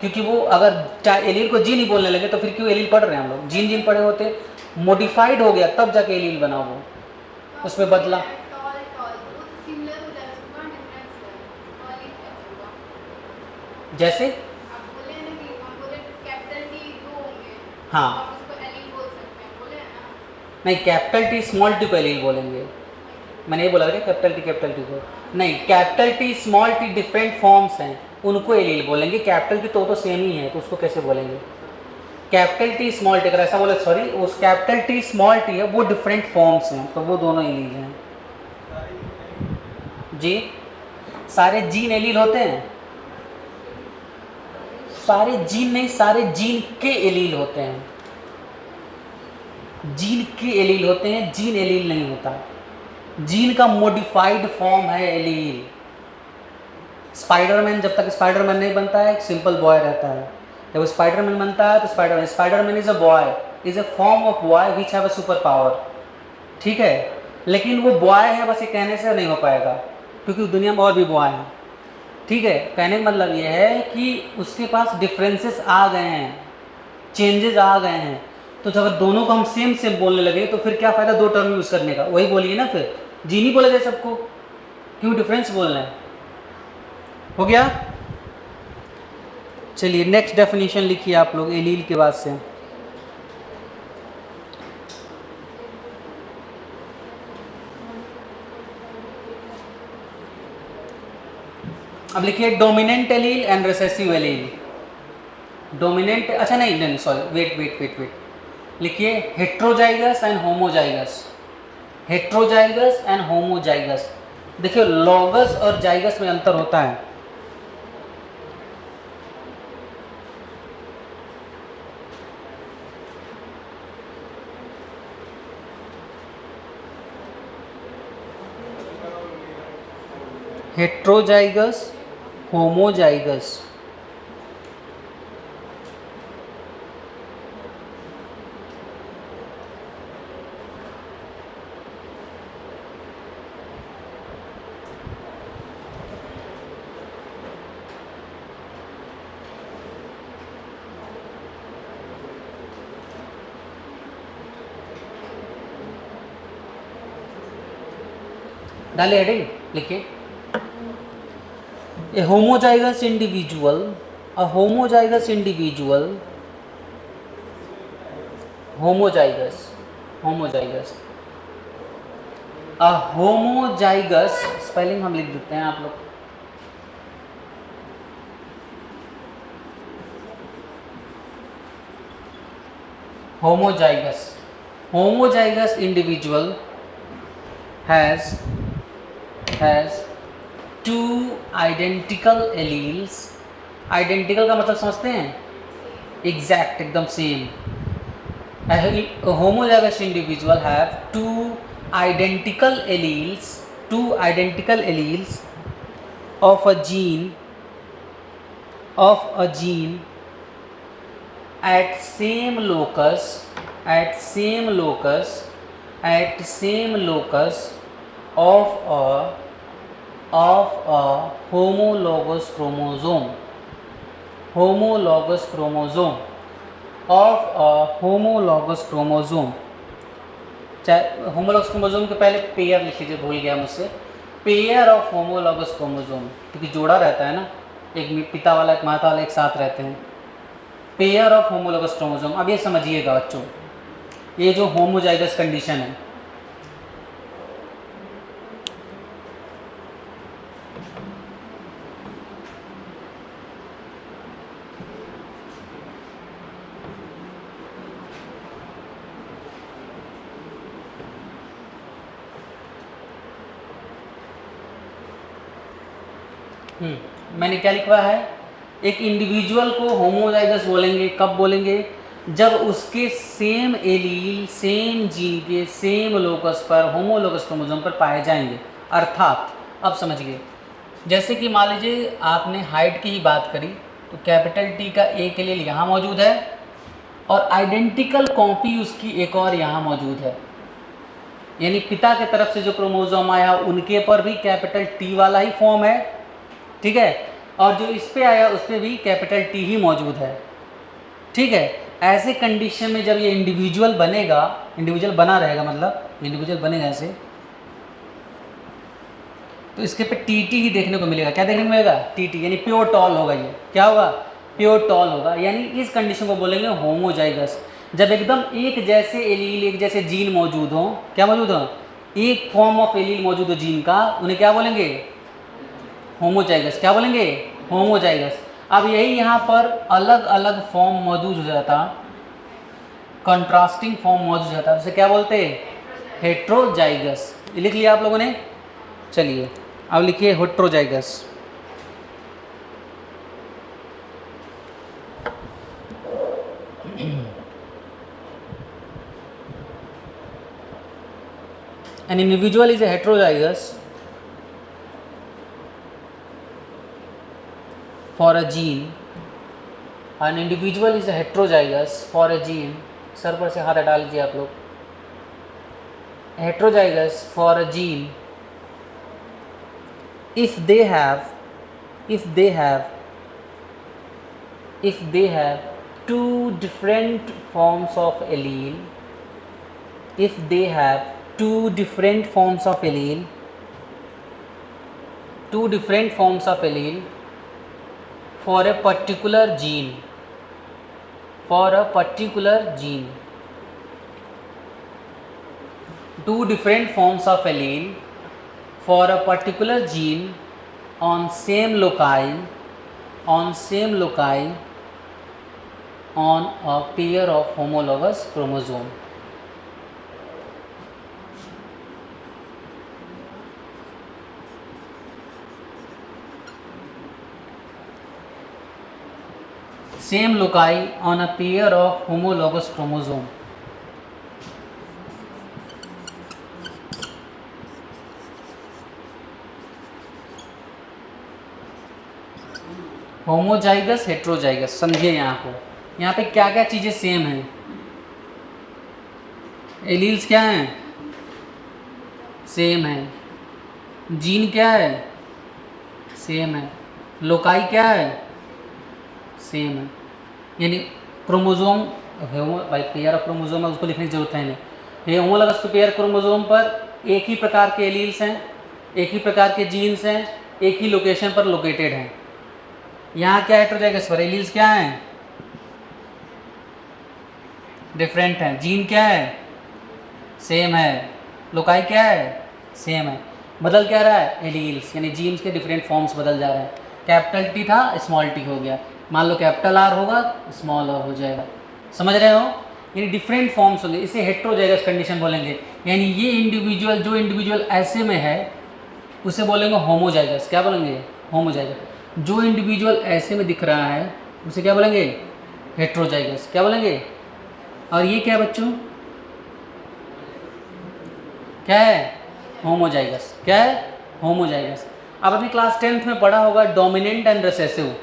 क्योंकि वो अगर एलील को जीन ही बोलने लगे तो फिर क्यों एलील पढ़ रहे हैं हम लोग, जीन पढ़े होते, मॉडिफाइड हो गया तब जाके एलील बना, वो उसमें बदला। जैसे हाँ, नहीं कैपिटल टी स्मॉल टी को एलील बोलेंगे, मैंने ये बोला था कैपिटल टी को नहीं, capital T small T different forms हैं, उनको एलील बोलेंगे। कैपिटल टी तो सेम ही है, तो उसको कैसे बोलेंगे, कैपिटल टी स्मॉल टी, अगर ऐसा बोले, सॉरी उस कैपिटल टी स्मॉल टी है वो डिफरेंट फॉर्म्स हैं, तो वो दोनों एलील हैं जी। सारे जीन एलील होते हैं, सारे जीन नहीं, सारे जीन के एलील होते हैं, जीन के एलील होते हैं, जीन एलील नहीं होता। जीन का मॉडिफाइड फॉर्म है एलील। स्पाइडरमैन, जब तक स्पाइडरमैन नहीं बनता है एक सिंपल बॉय रहता है। जब स्पाइडरमैन बनता है तो Spiderman is a boy, is a form of boy which have a super power. ठीक है, लेकिन वो बॉय है बस ये कहने से नहीं हो पाएगा, क्योंकि दुनिया में और भी बॉय हैं। ठीक है, कहने का मतलब ये है कि उसके पास डिफरेंसेस आ गए हैं, चेंजेस आ गए हैं। तो अगर दोनों को हम सेम सेम बोलने लगे तो फिर क्या फ़ायदा दो टर्म यूज़ करने का? वही बोलिए ना, फिर जी नहीं बोलेगा सबको, क्यों डिफरेंस बोलना है? हो गया। चलिए नेक्स्ट डेफिनेशन लिखिए आप लोग एलील के बाद से। अब लिखिए dominant allele and recessive allele. Dominant, अच्छा नहीं sorry, wait wait wait wait, लिखिए heterozygous and homozygous. Heterozygous and homozygous. देखिए लॉगस और जाइगस में अंतर होता है। Heterozygous, homozygous. डालिए हेडिंग, लिखिए A homozygous individual, a homozygous individual, homozygous, homozygous, a homozygous, spelling हम लिख देते हैं आप लोग। homozygous, homozygous individual has two identical alleles। Identical का मतलब समझते हैं? एग्जैक्ट, एकदम same. homozygous individual have two identical alleles of a gene at same locus of a homologous chromosome चाहे होमोलॉगस क्रोमोसोम के पहले पेयर लिख लीजिए, भूल गया मुझसे। पेयर ऑफ होमोलॉगस क्रोमोसोम, क्योंकि जोड़ा रहता है ना, एक पिता वाला एक माता वाला एक साथ रहते हैं। Pair of homologous chromosome. अब ये समझिएगा बच्चों, ये जो होमोजाइगस कंडीशन है, मैंने क्या लिखवा है? एक इंडिविजुअल को होमोजाइगस बोलेंगे कब बोलेंगे? जब उसके सेम एलील, सेम जीन के सेम लोकस पर, होमोलोगस क्रोमोसोम पर पाए जाएंगे। अर्थात अब समझिए, जैसे कि मान लीजिए आपने हाइट की ही बात करी, तो कैपिटल टी का एक एलील यहाँ मौजूद है और आइडेंटिकल कॉपी उसकी एक और यहाँ मौजूद है। यानी पिता के तरफ से जो क्रोमोसोम आया उनके पर भी कैपिटल टी वाला ही फॉर्म है, ठीक है, और जो इस पे आया उस पर भी कैपिटल टी ही मौजूद है। ठीक है, ऐसे कंडीशन में जब ये इंडिविजुअल बनेगा, इंडिविजुअल बना रहेगा, मतलब इंडिविजुअल बनेगा ऐसे, तो इसके पे टी टी ही देखने को मिलेगा। क्या देखने को मिलेगा? टी टी, यानी प्योर टॉल होगा। ये क्या होगा? प्योर टॉल होगा। यानी इस कंडीशन को बोलेंगे होमोजाइगस। जब एकदम एक जैसे एलील, एक जैसे जीन मौजूद हो, क्या मौजूद हो, एक फॉर्म ऑफ एलील मौजूद हो जीन का, उन्हें क्या बोलेंगे? होमोजाइगस। क्या बोलेंगे? होमोजाइगस। अब यही यहाँ पर अलग अलग फॉर्म मौजूद हो जाता, कंट्रास्टिंग फॉर्म मौजूद हो जाता, उसे क्या बोलते हैं? हेट्रोजाइगस। लिख लिया आप लोगों ने? चलिए अब लिखिए heterozygous. An individual is a heterozygous for a gene. An individual is a heterozygous for a gene. Sir पर से हाथ हटा लीजिए आप लोग. Heterozygous for a gene if they have two different forms of allele, if they have two different forms of allele for a particular gene, two different forms of allele for a particular gene on same loci on a pair of homologous chromosome. Same loci on a pair of homologous chromosome. Homozygous heterozygous, समझिए यहाँ पे क्या क्या चीज़ें same हैं. Alleles क्या हैं? Same है. जीन क्या है? सेम है. लोकाई क्या है? सेम है. यानी क्रोमोजोम भाई पेयर ऑफ क्रोमोजोम है, उसको लिखने की जरूरत है नहीं. ये होमोलॉगस के पेयर क्रोमोजोम पर एक ही प्रकार के एलील्स हैं, एक ही प्रकार के जीन्स हैं, एक ही लोकेशन पर लोकेटेड हैं. यहाँ क्या हेट्रोजाइगस पर एलील्स क्या हैं? डिफरेंट हैं. जीन क्या है? सेम है. लोकाई क्या है? सेम है. बदल क्या रहा है? एलील्स, यानी जीन्स के डिफरेंट फॉर्म्स बदल जा रहे हैं. कैपिटल टी था, स्मॉल टी हो गया. मान लो कैपिटल आर होगा, स्मॉल आर हो जाएगा. समझ रहे हो? यानी डिफरेंट फॉर्म्स होंगे. इसे हेट्रोजाइगस कंडीशन बोलेंगे. यानी ये इंडिविजुअल, जो इंडिविजुअल ऐसे में है उसे बोलेंगे होमोजाइगस. क्या बोलेंगे? होमोजाइगस. जो इंडिविजुअल ऐसे में दिख रहा है उसे क्या बोलेंगे? हेट्रोजाइगस. क्या बोलेंगे? और ये क्या बच्चों? क्या है? होमोजाइगस. क्या है? होमोजाइगस. अब अभी क्लास 10th में पढ़ा होगा डोमिनेंट एंड रिसेसिव.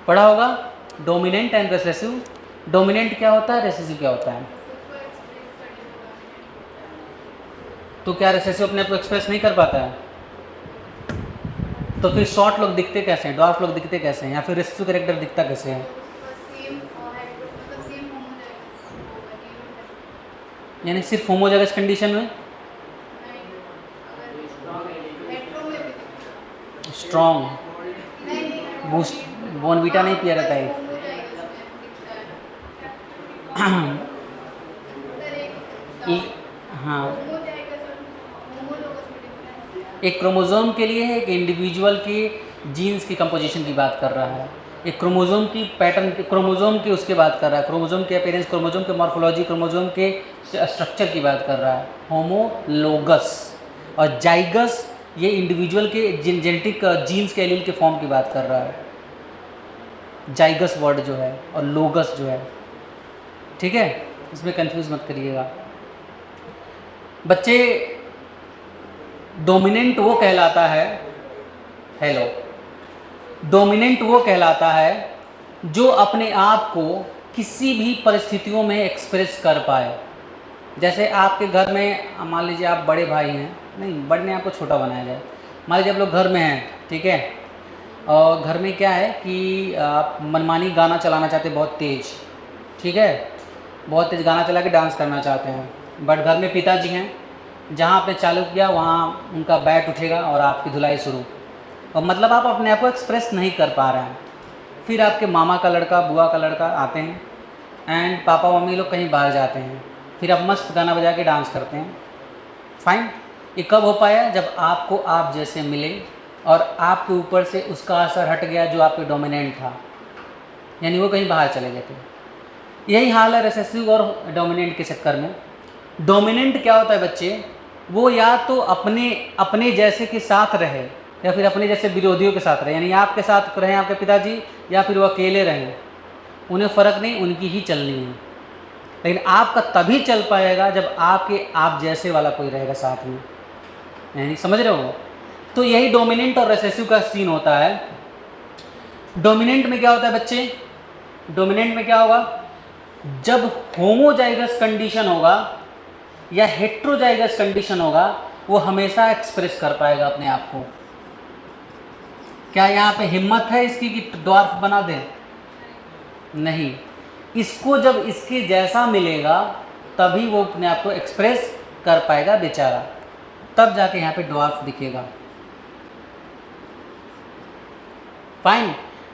पढ़ा होगा डोमिनेंट एंड रिसेसिव. डोमिनेंट क्या होता है? रिसेसिव क्या होता है? तो क्या रिसेसिव अपने आप को एक्सप्रेस नहीं कर पाता है? तो फिर शॉर्ट लोग दिखते कैसे हैं? डॉर्फ लोग दिखते कैसे हैं? या फिर रिसेसिव कैरेक्टर दिखता कैसे है? यानी सिर्फ होमोजाइगस कंडीशन में स्ट्रॉन्ग बूस्ट बोनवीटा नहीं पिया रहता है. हाँ, एक क्रोमोसोम के लिए है, एक इंडिविजुअल के जीन्स की कंपोजिशन की बात कर रहा है. एक क्रोमोसोम की पैटर्न, क्रोमोसोम की उसके बात कर रहा है. क्रोमोसोम के अपीयरेंस, क्रोमोसोम के मॉर्फोलॉजी, क्रोमोसोम के स्ट्रक्चर की बात कर रहा है. होमोलोगस. और जाइगस ये इंडिविजुअल के जेनेटिक जीन्स के एलील के फॉर्म की बात कर रहा है. जाइगस वर्ड जो है और लोगस जो है. ठीक है, इसमें कंफ्यूज मत करिएगा बच्चे. डोमिनेंट वो कहलाता है, हेलो, डोमिनेंट वो कहलाता है जो अपने आप को किसी भी परिस्थितियों में एक्सप्रेस कर पाए. जैसे आपके घर में मान लीजिए आप बड़े भाई हैं, नहीं बड़े ने आपको छोटा बनाया जाए. मान लीजिए आप लोग घर में हैं, ठीक है, और घर में क्या है कि आप मनमानी गाना चलाना चाहते हैं बहुत तेज़. ठीक है, बहुत तेज़ गाना चला के डांस करना चाहते हैं. बट घर में पिताजी हैं, जहाँ आपने चालू किया वहाँ उनका बैट उठेगा और आपकी धुलाई शुरू. और मतलब आप अपने आप को एक्सप्रेस नहीं कर पा रहे हैं. फिर आपके मामा का लड़का, बुआ का लड़का आते हैं एंड पापा मम्मी लोग कहीं बाहर जाते हैं. फिर आप मस्त गाना बजा के डांस करते हैं. फाइन. ये कब हो पाया? जब आपको आप जैसे मिले और आपके ऊपर से उसका असर हट गया जो आपके डोमिनेंट था, यानी वो कहीं बाहर चले गए थे. यही हाल है रिसेसिव और डोमिनेंट के चक्कर में. डोमिनेंट क्या होता है बच्चे? वो या तो अपने जैसे के साथ रहे या फिर अपने जैसे विरोधियों के साथ रहे. यानी आपके साथ रहें आपके पिताजी, या फिर वो अकेले रहें, उन्हें फ़र्क नहीं, उनकी ही चलनी है. लेकिन आपका तभी चल पाएगा जब आपके आप जैसे वाला कोई रहेगा साथ में, यानी समझ रहे हो। तो यही डोमिनेंट और रिसेसिव का सीन होता है। डोमिनेंट में क्या होता है बच्चे, डोमिनेंट में क्या होगा, जब होमोजाइगस कंडीशन होगा या हेट्रोजाइगस कंडीशन होगा वो हमेशा एक्सप्रेस कर पाएगा अपने आप को। क्या यहाँ पे हिम्मत है इसकी कि ड्वार्फ बना दे? नहीं, इसको जब इसके जैसा मिलेगा तभी वो अपने आप को एक्सप्रेस कर पाएगा बेचारा, तब जाके यहाँ पे ड्वार्फ दिखेगा। फाइन,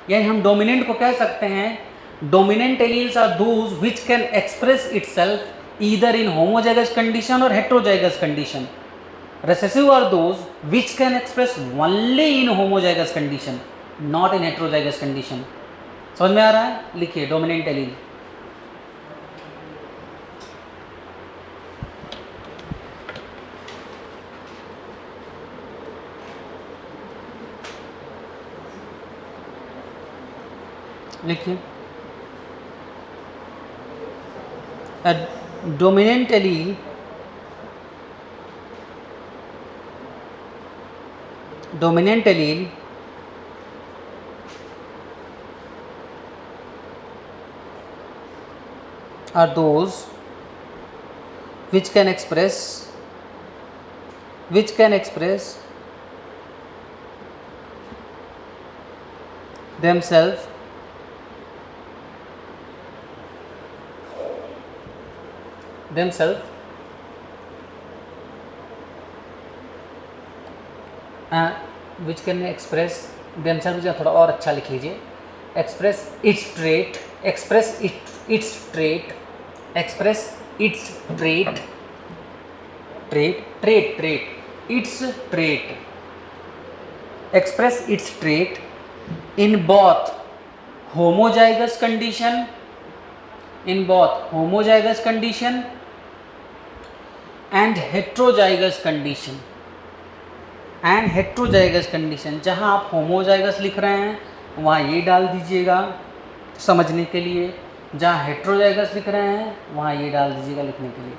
यानी हम डोमिनेंट को कह सकते हैं, dominant alleles are those which can express itself either in homozygous condition और heterozygous condition. Recessive are those which can express only in homozygous condition, not in heterozygous condition. समझ में आ रहा है? लिखिए डोमिनेंट एलील। लिखिए dominant allele dominant allele are those which can express themselves which can express themselves, या थोड़ा और अच्छा लिख लीजिए, express its trait, express its trait, express its trait, its trait, express its trait in both homozygous condition, and heterozygous condition, जहाँ आप homozygous लिख रहे हैं वहाँ ये डाल दीजिएगा समझने के लिए, जहाँ हेट्रोजाइगस लिख रहे हैं वहाँ ये डाल दीजिएगा लिखने के लिए।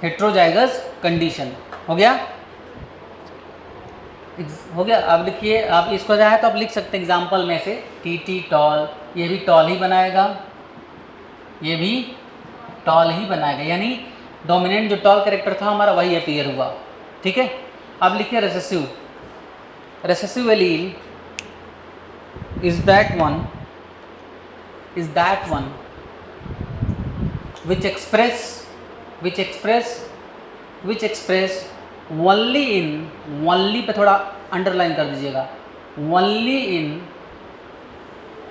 हेट्रोजाइगस कंडीशन हो गया, अब लिखिए। आप इसको जो है तो आप लिख सकते हैं एग्जाम्पल में से, टी टॉल, ये भी टॉल ही बनाएगा, यानी डोमिनेंट जो टॉल कैरेक्टर था हमारा वही अपीयर हुआ। ठीक है, अब लिखिए recessive allele is that one which express only पे थोड़ा अंडरलाइन कर दीजिएगा, only in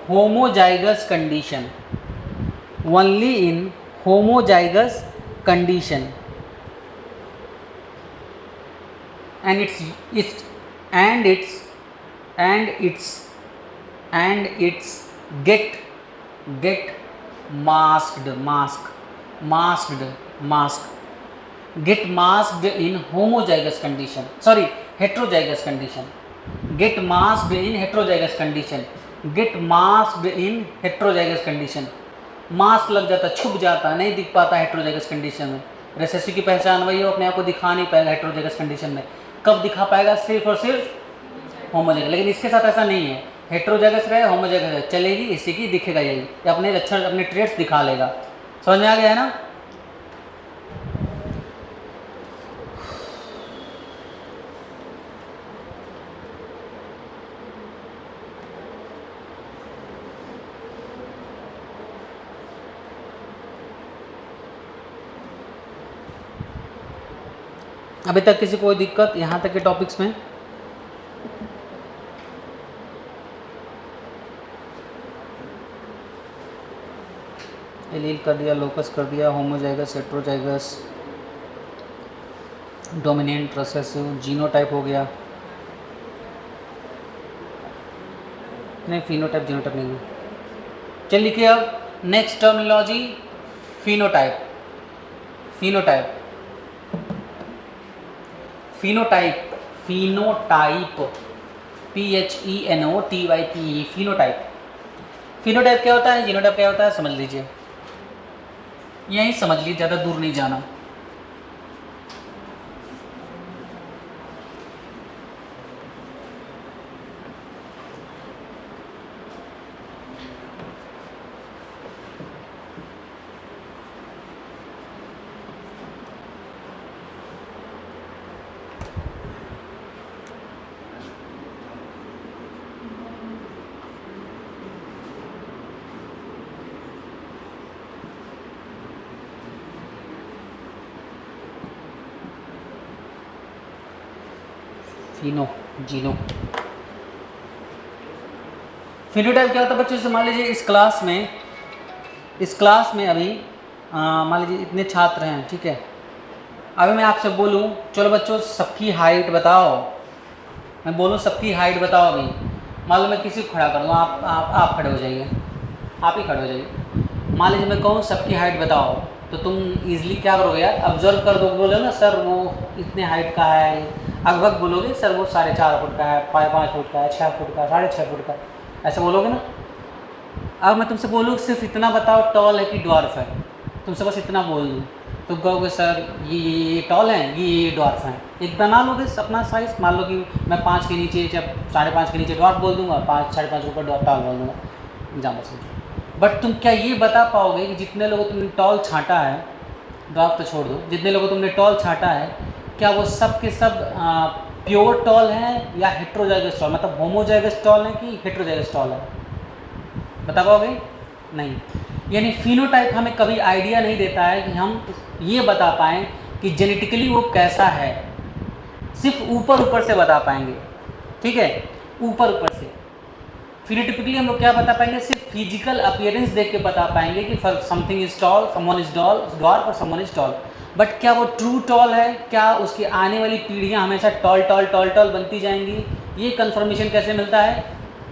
homozygous condition, and its get masked get masked in homozygous condition, heterozygous condition, get masked in heterozygous condition, mask लग जाता, छुप जाता, नहीं दिख पाता हेट्रोजाइगस कंडीशन में। रेसेसिव की पहचान वही हो, अपने आप को दिखा नहीं पाएगा हेट्रोजाइगस कंडीशन में। कब दिखा पाएगा? सिर्फ और सिर्फ होमोजाइगस। लेकिन इसके साथ ऐसा नहीं है, हेट्रोजाइगस रहे होमोजाइगस रहे, चलेगी इसी की दिखेगा, यही अपने लक्षण अपने ट्रेड्स दिखा लेगा। समझ में आ गया है ना? अभी तक किसी कोई दिक्कत यहाँ तक के टॉपिक्स में? एलील कर दिया, लोकस कर दिया, homozygous, heterozygous, dominant, recessive, genotype हो गया। नहीं, फिनोटाइप जीनोटाइप नहीं है। चल लिखिए अब next terminology, phenotype. PHENOTYPE, phenotype. Phenotype क्या होता है, जीनोटाइप क्या होता है, समझ लीजिए, यहीं समझ लीजिए, ज़्यादा दूर नहीं जाना। फिनो जीनो फिनोटाइप क्या होता है बच्चों, जैसे मान लीजिए इस क्लास में अभी मान लीजिए इतने छात्र हैं, ठीक है। अभी मैं आपसे बोलूं चलो बच्चों सबकी हाइट बताओ, मैं बोलूं सबकी हाइट बताओ, अभी मान लो मैं किसी को खड़ा कर दूँ, आप खड़े हो जाइए, आप ही खड़े हो जाइए। मान लीजिए मैं कहूँ सबकी हाइट बताओ, तो तुम ईजिली क्या करोगे यार, ऑब्जर्व कर दो, बोलो ना सर वो इतने हाइट का है, अगभग बोलोगे सर वो 4.5 फुट का है, 5 फुट का है, 6 फुट का, 6.5 फुट का, ऐसे बोलोगे ना। अब मैं तुमसे बोलूँ सिर्फ इतना बताओ टॉल है कि ड्वार्फ है, तुमसे बस इतना बोल दूँ तो कहोगे सर ये टॉल हैं, ये ड्वार्फ हैं, एक बना लोगे अपना साइज़। मान लो कि मैं 5 के नीचे या 5.5 के नीचे ड्वार्फ बोल दूँगा, 5 साढ़े 5 ऊपर टॉल बोल दूँगा, एग्जाम्पल समझो। बट तुम क्या ये बता पाओगे कि जितने लोगों तुमने टॉल छांटा है, ड्वार्फ तो छोड़ दो, जितने लोगों तुमने टॉल छांटा है क्या वो सब के सब प्योर टॉल हैं या हेट्रोजाइगस टॉल, मतलब होमोजाइगस टॉल है कि हेट्रोजाइगस टॉल है, बता पाओगे नहीं। यानी फिनोटाइप हमें कभी आइडिया नहीं देता है कि हम ये बता पाएँ कि जेनेटिकली वो कैसा है, सिर्फ ऊपर ऊपर से बता पाएंगे, ठीक है, ऊपर ऊपर से। फिनोटाइपिकली हम लोग क्या बता पाएंगे, सिर्फ फिजिकल अपीयरेंस देख के बता पाएंगे कि something is tall, someone is dwarf और समवन इज टॉल। बट क्या वो ट्रू टॉल है, क्या उसकी आने वाली पीढ़ियां हमेशा टॉल टॉल टॉल टॉल बनती जाएंगी, ये कंफर्मेशन कैसे मिलता है,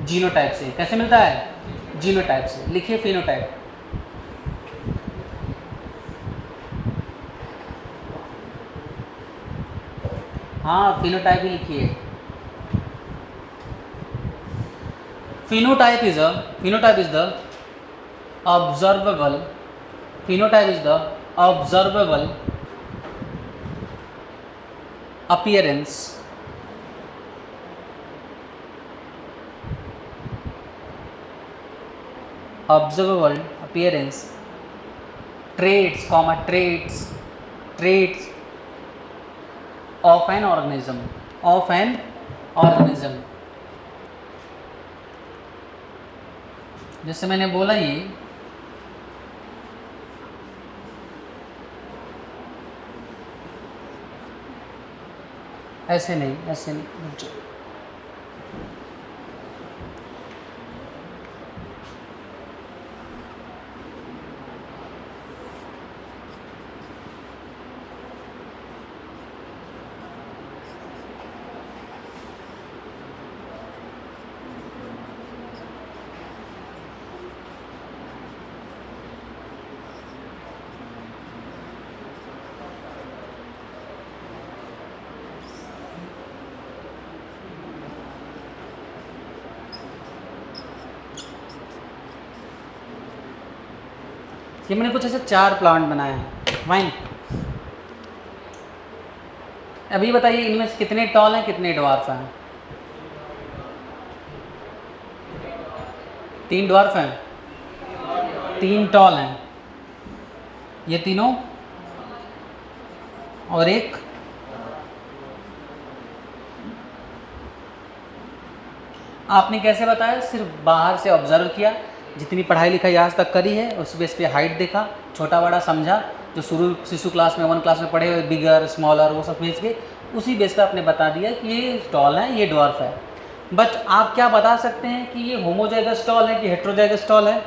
जीनोटाइप से। कैसे मिलता है, जीनोटाइप से। लिखिए फिनोटाइप, हाँ फिनोटाइप ही लिखिए। phenotype is the observable phenotype is the observable appearance traits of an organism जैसे मैंने बोला ये ऐसे नहीं ये मैंने कुछ ऐसे 4 प्लांट बनाए हैं, फाइन। अभी बताइए इनमें से कितने टॉल हैं, कितने ड्वार्फ हैं? 3 ड्वार्फ हैं, 3 टॉल हैं, ये तीनों, और एक आपने कैसे बताया, सिर्फ बाहर से ऑब्जर्व किया, जितनी पढ़ाई लिखाई आज तक करी है उस बेस पे हाइट देखा, छोटा बड़ा समझा, जो शिशु क्लास में 1 क्लास में पढ़े हुए बिगर स्मॉलर वो सब बेच के उसी बेस पे आपने बता दिया कि ये टॉल है, ये ड्वार्फ है। बट आप क्या बता सकते हैं कि ये होमोजाइगस टॉल है कि हेट्रोजाइगस टॉल है?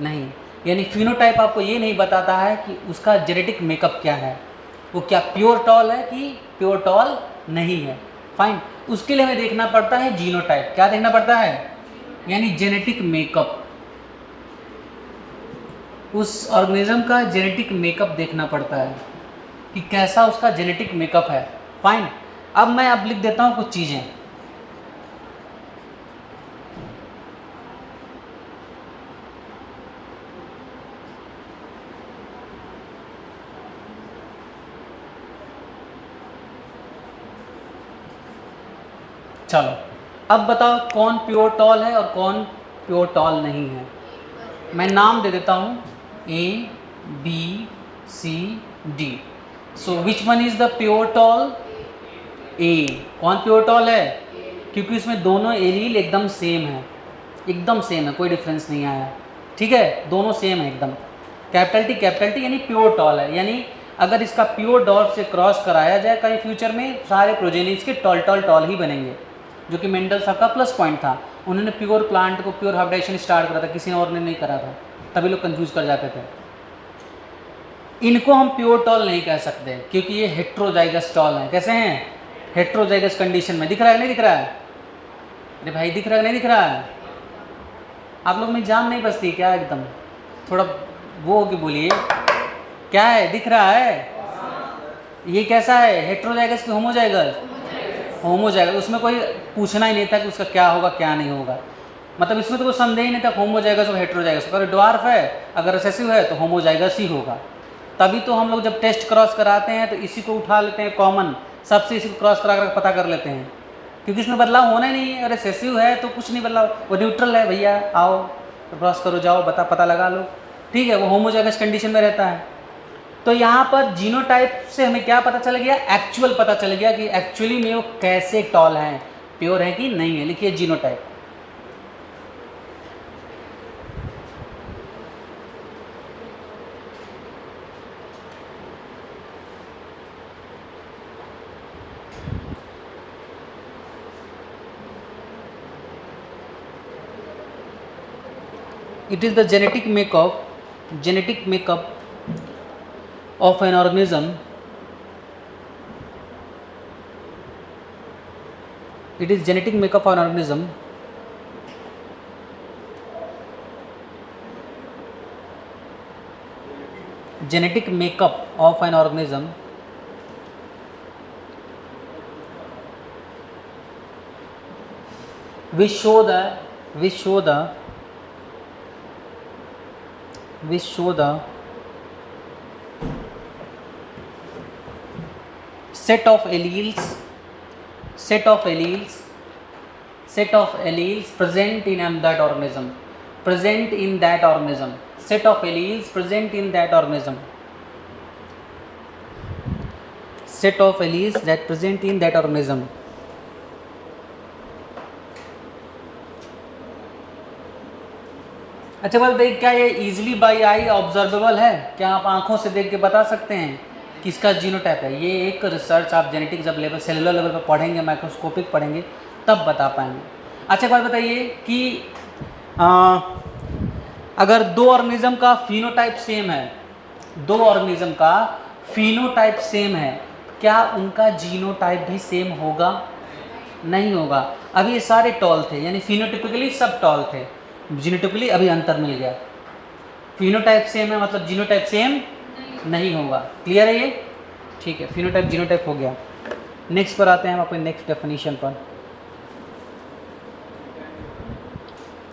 नहीं। यानी फिनोटाइप आपको ये नहीं बताता है कि उसका जेनेटिक मेकअप क्या है, वो क्या प्योर टॉल है कि प्योर टॉल नहीं है। फाइन, उसके लिए हमें देखना पड़ता है जीनोटाइप। क्या देखना पड़ता है? यानी जेनेटिक मेकअप, उस ऑर्गेनिज्म का जेनेटिक मेकअप देखना पड़ता है कि कैसा उसका जेनेटिक मेकअप है। फाइन, अब मैं अब लिख देता हूँ कुछ चीज़ें। चलो अब बताओ कौन प्योर टॉल है और कौन प्योर टॉल नहीं है। मैं नाम दे देता हूँ ABCD। So which one is the pure tall? A. कौन प्योर टॉल है? क्योंकि इसमें दोनों एलील एकदम सेम है, एकदम सेम है, कोई डिफरेंस नहीं आया। ठीक है, दोनों सेम है एकदम। कैपिटल टी यानी प्योर टॉल है, यानी अगर इसका प्योर डॉट से क्रॉस कराया जाए कहीं फ्यूचर में सारे प्रोजेनिस के टॉल टॉल टॉल ही बनेंगे, जो कि मेंडल साहब का प्लस पॉइंट था। उन्होंने प्योर प्लांट को प्योर हाइब्रिडाइजेशन स्टार्ट करा था, किसी और ने नहीं करा था, तभी लोग कंफ्यूज कर जाते थे। इनको हम प्योर टॉल नहीं कह सकते क्योंकि ये हेट्रोजाइगस टॉल हैं। कैसे हैं? हेट्रोजाइगस कंडीशन में। दिख रहा है नहीं दिख रहा है? अरे भाई दिख रहा है नहीं दिख रहा है? आप लोग में जान नहीं बचती क्या? एकदम थोड़ा वो हो के बोलिए, क्या है? दिख रहा है? ये कैसा है? हेट्रोजाइगस कि होमोजाइगस? होमोजाइगस। उसमें कोई पूछना ही नहीं था कि उसका क्या होगा क्या नहीं होगा, मतलब इसमें तो कोई संदेह ही नहीं था होमोजाइगस और हेट्रोजाइगस। अगर ड्वार्फ है, अगर रिसेसिव है तो होमोजाइगस ही होगा। तभी तो हम लोग जब टेस्ट क्रॉस कराते हैं तो इसी को उठा लेते हैं कॉमन, सबसे इसी को क्रॉस करा कर पता कर लेते हैं, क्योंकि इसमें बदलाव होना ही नहीं है। अगर रिसेसिव है तो कुछ नहीं बदलाव, वो न्यूट्रल है भैया, आओ क्रॉस करो, जाओ पता लगा लो। ठीक है, वो होमोजाइगस कंडीशन में रहता है। तो यहाँ पर जीनोटाइप से हमें क्या पता चल गया? एक्चुअल पता चल गया कि एक्चुअली में वो कैसे टॉल हैं, प्योर है कि नहीं है। लिखिए genotype. It is the genetic makeup of an organism. It is genetic makeup of an organism genetic makeup of an organism which show the set of alleles present in that organism, set of alleles present in that organism, set of alleles that present in that organism. अच्छा बात बताइए, क्या ये easily by I observable है? क्या आप आंखों से देख के बता सकते हैं किसका जीनोटाइप है? ये एक रिसर्च आप जेनेटिक जब लेवल सेलुलर लेवल पर पढ़ेंगे, माइक्रोस्कोपिक पढ़ेंगे, तब बता पाएंगे। अच्छा बात बताइए कि अगर दो ऑर्गेनिज्म का फिनोटाइप सेम है, क्या उनका जीनोटाइप भी सेम होगा? नहीं होगा। अभी ये सारे टॉल थे, यानी फिनोटिपिकली सब टॉल थे, जीनोटाइपली अभी अंतर मिल गया। फिनोटाइप सेम है मतलब जीनोटाइप सेम नहीं होगा। क्लियर है ये? ठीक है, फिनोटाइप जीनोटाइप हो गया। नेक्स्ट पर आते हैं हम अपने नेक्स्ट डेफिनेशन पर।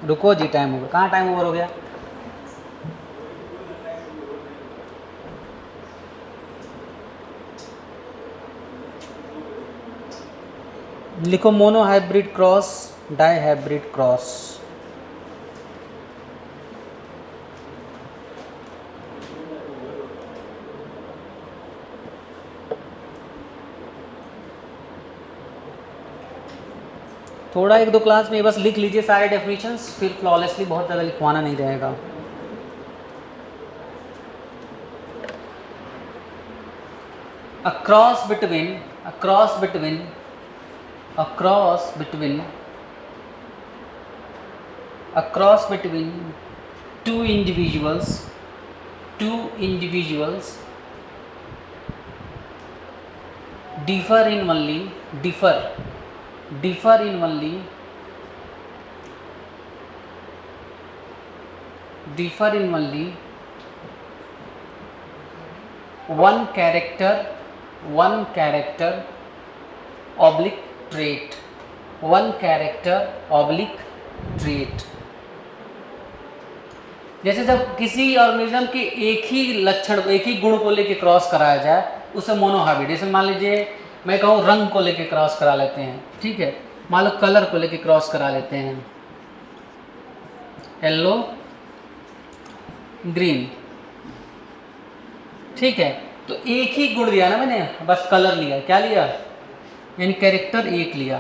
रुको जी, टाइम हो गया। कहाँ टाइम ओवर हो गया? लिखो मोनोहाइब्रिड क्रॉस, डाइहाइब्रिड क्रॉस। थोड़ा एक दो क्लास में बस लिख लीजिए सारे डेफिनेशंस, फिर फ्लॉलेसली बहुत ज़्यादा लिखवाना नहीं रहेगा। A cross between two individuals differ in only one character oblique trait, जैसे जब किसी ऑर्गेनिज्म के एक ही लक्षण, एक ही गुण को लेके क्रॉस कराया जाए उसे मोनोहाइब्रिड। जैसे मान लीजिए मैं कहूँ रंग को लेके क्रॉस करा लेते हैं, ठीक है, मान लो कलर को लेके क्रॉस करा लेते हैं, येलो ग्रीन, ठीक है। तो एक ही गुण दिया ना मैंने, बस कलर लिया, क्या लिया, यानी कैरेक्टर एक लिया।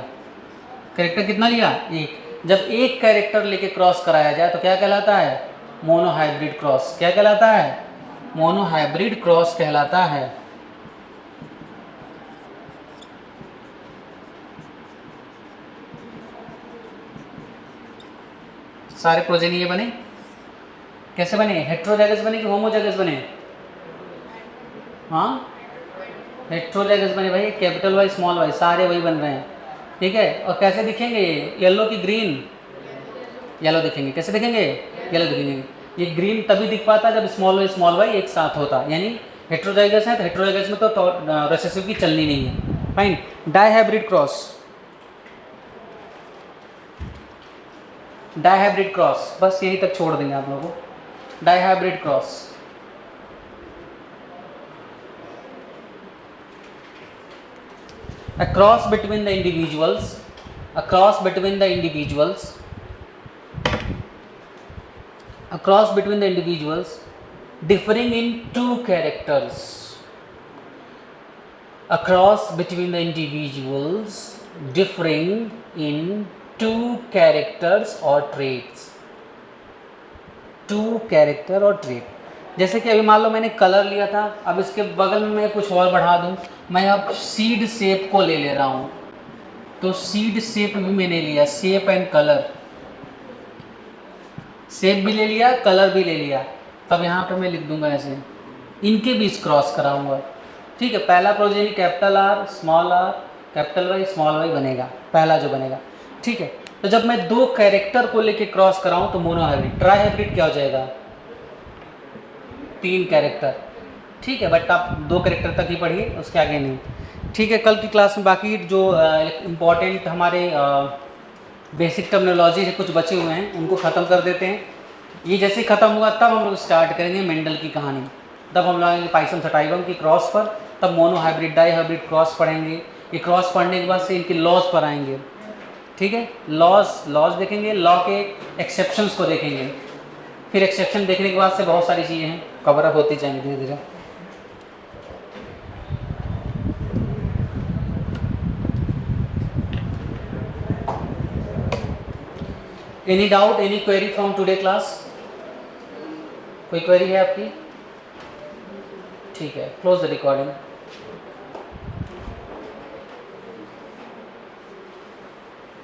कैरेक्टर कितना लिया, एक। जब एक कैरेक्टर लेके क्रॉस कराया जाए तो क्या कहलाता है, मोनोहाइब्रिड क्रॉस। क्या कहलाता है, मोनोहाइब्रिड क्रॉस कहलाता है। सारे प्रोजेनी ये बने, कैसे बने, हेट्रोजाइगस बने कि होमोजाइगस बने, हाँ हेट्रोजाइगस बने भाई, कैपिटल वाई स्मॉल वाई सारे वही बन रहे हैं, ठीक है। और कैसे दिखेंगे ये, येलो की ग्रीन, येलो दिखेंगे, कैसे दिखेंगे, येलो दिखेंगे। ये ग्रीन तभी दिख पाता जब स्मॉल वाई एक साथ होता, यानी हेट्रोजाइगस है तो हेट्रोजाइगस में तो रिसेसिव की चलनी नहीं है। Fine. Dihybrid cross, dihybrid cross बस यहीं तक छोड़ देंगे आप लोगों को। Dihybrid cross, a cross between the individuals, a cross between the individuals, a cross between the individuals differing in two characters, a cross between the individuals differing in two characters or traits, two character or trait। जैसे कि अभी मान लो मैंने colour लिया था, अब इसके बगल में मैं कुछ और बढ़ा दूं, मैं अब सीड शेप को ले रहा हूँ, तो सीड शेप भी मैंने लिया, शेप एंड कलर, शेप भी ले लिया, कलर भी ले लिया। तब यहाँ पे मैं लिख दूंगा ऐसे, इनके बीच क्रॉस कराऊंगा, ठीक है। पहला progeny capital R capital Y small Y बनेगा, पहला जो बनेगा, ठीक है। तो जब मैं दो कैरेक्टर को लेके क्रॉस कराऊं तो मोनोहाइब्रिड। ट्राइहाइब्रिड क्या हो जाएगा, तीन कैरेक्टर, ठीक है। बट आप दो कैरेक्टर तक ही पढ़िए, उसके आगे नहीं, ठीक है। कल की क्लास में बाकी जो इम्पॉर्टेंट हमारे बेसिक टर्मिनोलॉजी से कुछ बचे हुए हैं उनको ख़त्म कर देते हैं। ये जैसे ही ख़त्म होगा तब हम लोग स्टार्ट करेंगे मेंडल की कहानी, तब हम लोग आएंगे पाइसम सटाइवम की क्रॉस पर, तब मोनोहाइब्रिड डाइहाइब्रिड क्रॉस पढ़ेंगे। ये क्रॉस पढ़ने के बाद से इनके लॉज पर आएंगे, ठीक है। लॉज देखेंगे, लॉ के एक्सेप्शंस को देखेंगे, फिर एक्सेप्शन देखने के बाद से बहुत सारी चीज़ें हैं कवर अप होती जाएंगी धीरे धीरे। Any doubt, any query from today class, कोई क्वेरी है आपकी, ठीक है। Close the recording.